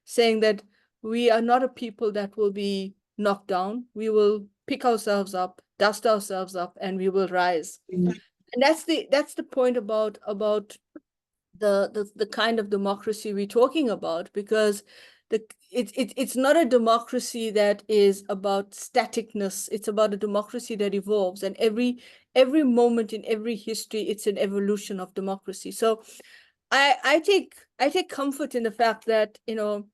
saying that we are not a people that will be knocked down. We will pick ourselves up, dust ourselves up, and we will rise. And that's the point about the kind of democracy we're talking about, because it's not a democracy that is about staticness. It's about a democracy that evolves, and every moment in every history, it's an evolution of democracy. So I take comfort in the fact that, you know,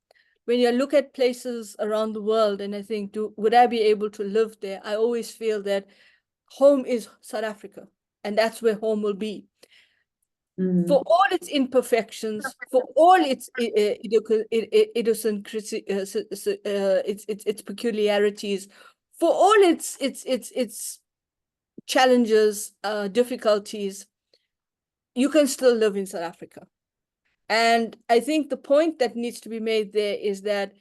when you look at places around the world and I think, would I be able to live there? I always feel that home is South Africa, and that's where home will be. For all its imperfections, for all its idiosyncrasy, its peculiarities, for all its challenges, difficulties, you can still live in South Africa. And I think the point that needs to be made there is that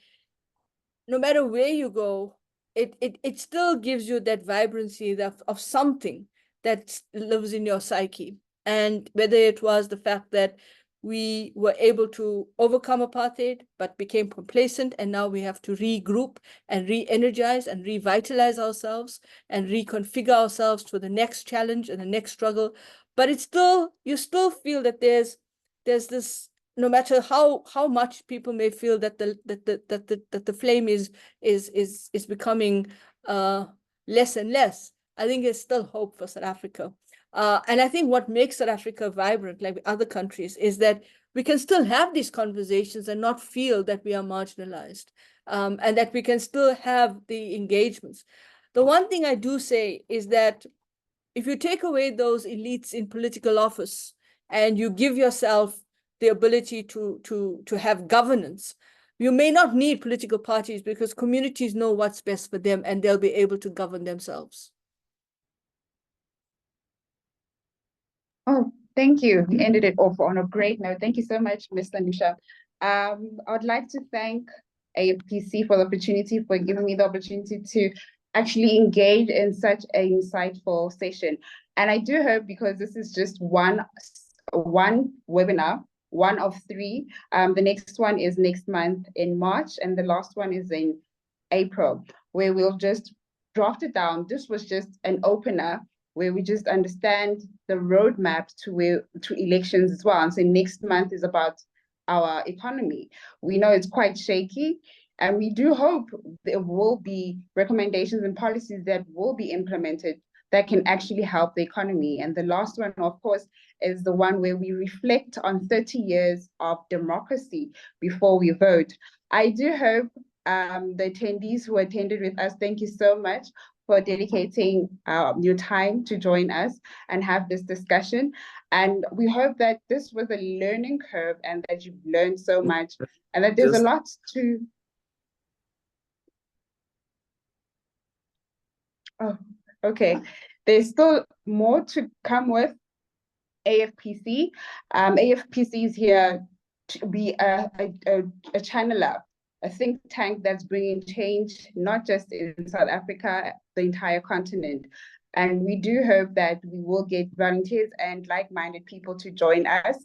no matter where you go, it still gives you that vibrancy of something that lives in your psyche. And whether it was the fact that we were able to overcome apartheid, but became complacent, and now we have to regroup and re-energize and revitalize ourselves and reconfigure ourselves for the next challenge and the next struggle. But it's still, you still feel that there's this, no matter how much people may feel that the flame is becoming less and less, I think there's still hope for South Africa. And I think what makes South Africa vibrant, like other countries, is that we can still have these conversations and not feel that we are marginalized, and that we can still have the engagements. The one thing I do say is that if you take away those elites in political office and you give yourself the ability to have governance, you may not need political parties, because communities know what's best for them and they'll be able to govern themselves. Oh, thank you. You ended it off on a great note. Thank you so much, Ms. Lanusha. I would like to thank AFPC for the opportunity, for giving me the opportunity to actually engage in such an insightful session. And I do hope, because this is just one webinar, one of 3. The next one is next month in March, and the last one is in April, where we'll just draft it down. This was just an opener where we just understand the roadmap to elections as well. And so next month is about our economy. We know it's quite shaky, and we do hope there will be recommendations and policies that will be implemented that can actually help the economy. And the last one, of course, is the one where we reflect on 30 years of democracy before we vote. I do hope the attendees who attended with us, thank you so much for dedicating your time to join us and have this discussion. And we hope that this was a learning curve and that you've learned so much and that there's a lot to... Oh, okay. There's still more to come with AFPC. AFPC is here to be a channeler, a think tank that's bringing change, not just in South Africa, the entire continent. And we do hope that we will get volunteers and like-minded people to join us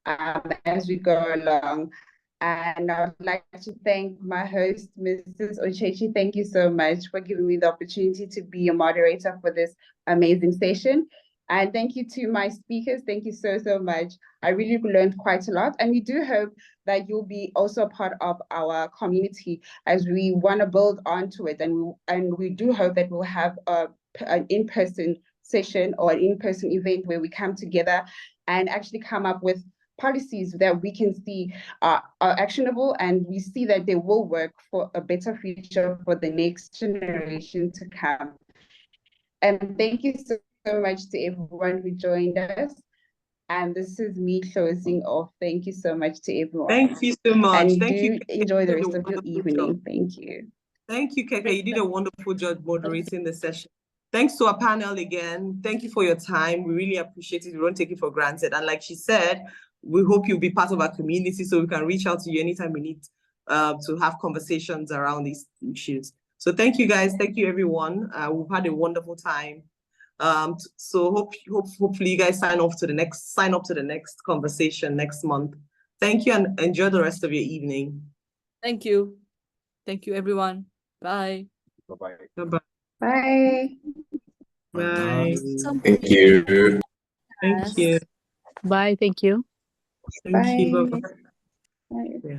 as we go along. And I would like to thank my host, Mrs. Ochechi. Thank you so much for giving me the opportunity to be a moderator for this amazing session. And thank you to my speakers. Thank you so much. I really learned quite a lot. And we do hope that you'll be also a part of our community as we want to build onto it. And we do hope that we'll have an in-person session or an in-person event where we come together and actually come up with policies that we can see are actionable, and we see that they will work for a better future for the next generation to come. And thank you so so much to everyone who joined us. And this is me closing off. Thank you so much to everyone. Thank you so much. And Thank you. do enjoy the You did rest a of your wonderful job. evening. Thank you. Thank you, Keke. You did a wonderful job moderating the session. Thanks to our panel again. Thank you for your time. We really appreciate it. We don't take it for granted. And like she said, we hope you'll be part of our community so we can reach out to you anytime we need to have conversations around these issues. So thank you guys. Thank you, everyone. We've had a wonderful time. So hopefully you guys sign up to the next conversation next month. Thank you and enjoy the rest of your evening. Thank you. Thank you, everyone. Bye. Bye-bye. Bye-bye. Bye. Bye. Thank you. Thank you. Bye. Thank you. Thank you. Bye. Bye-bye. Bye.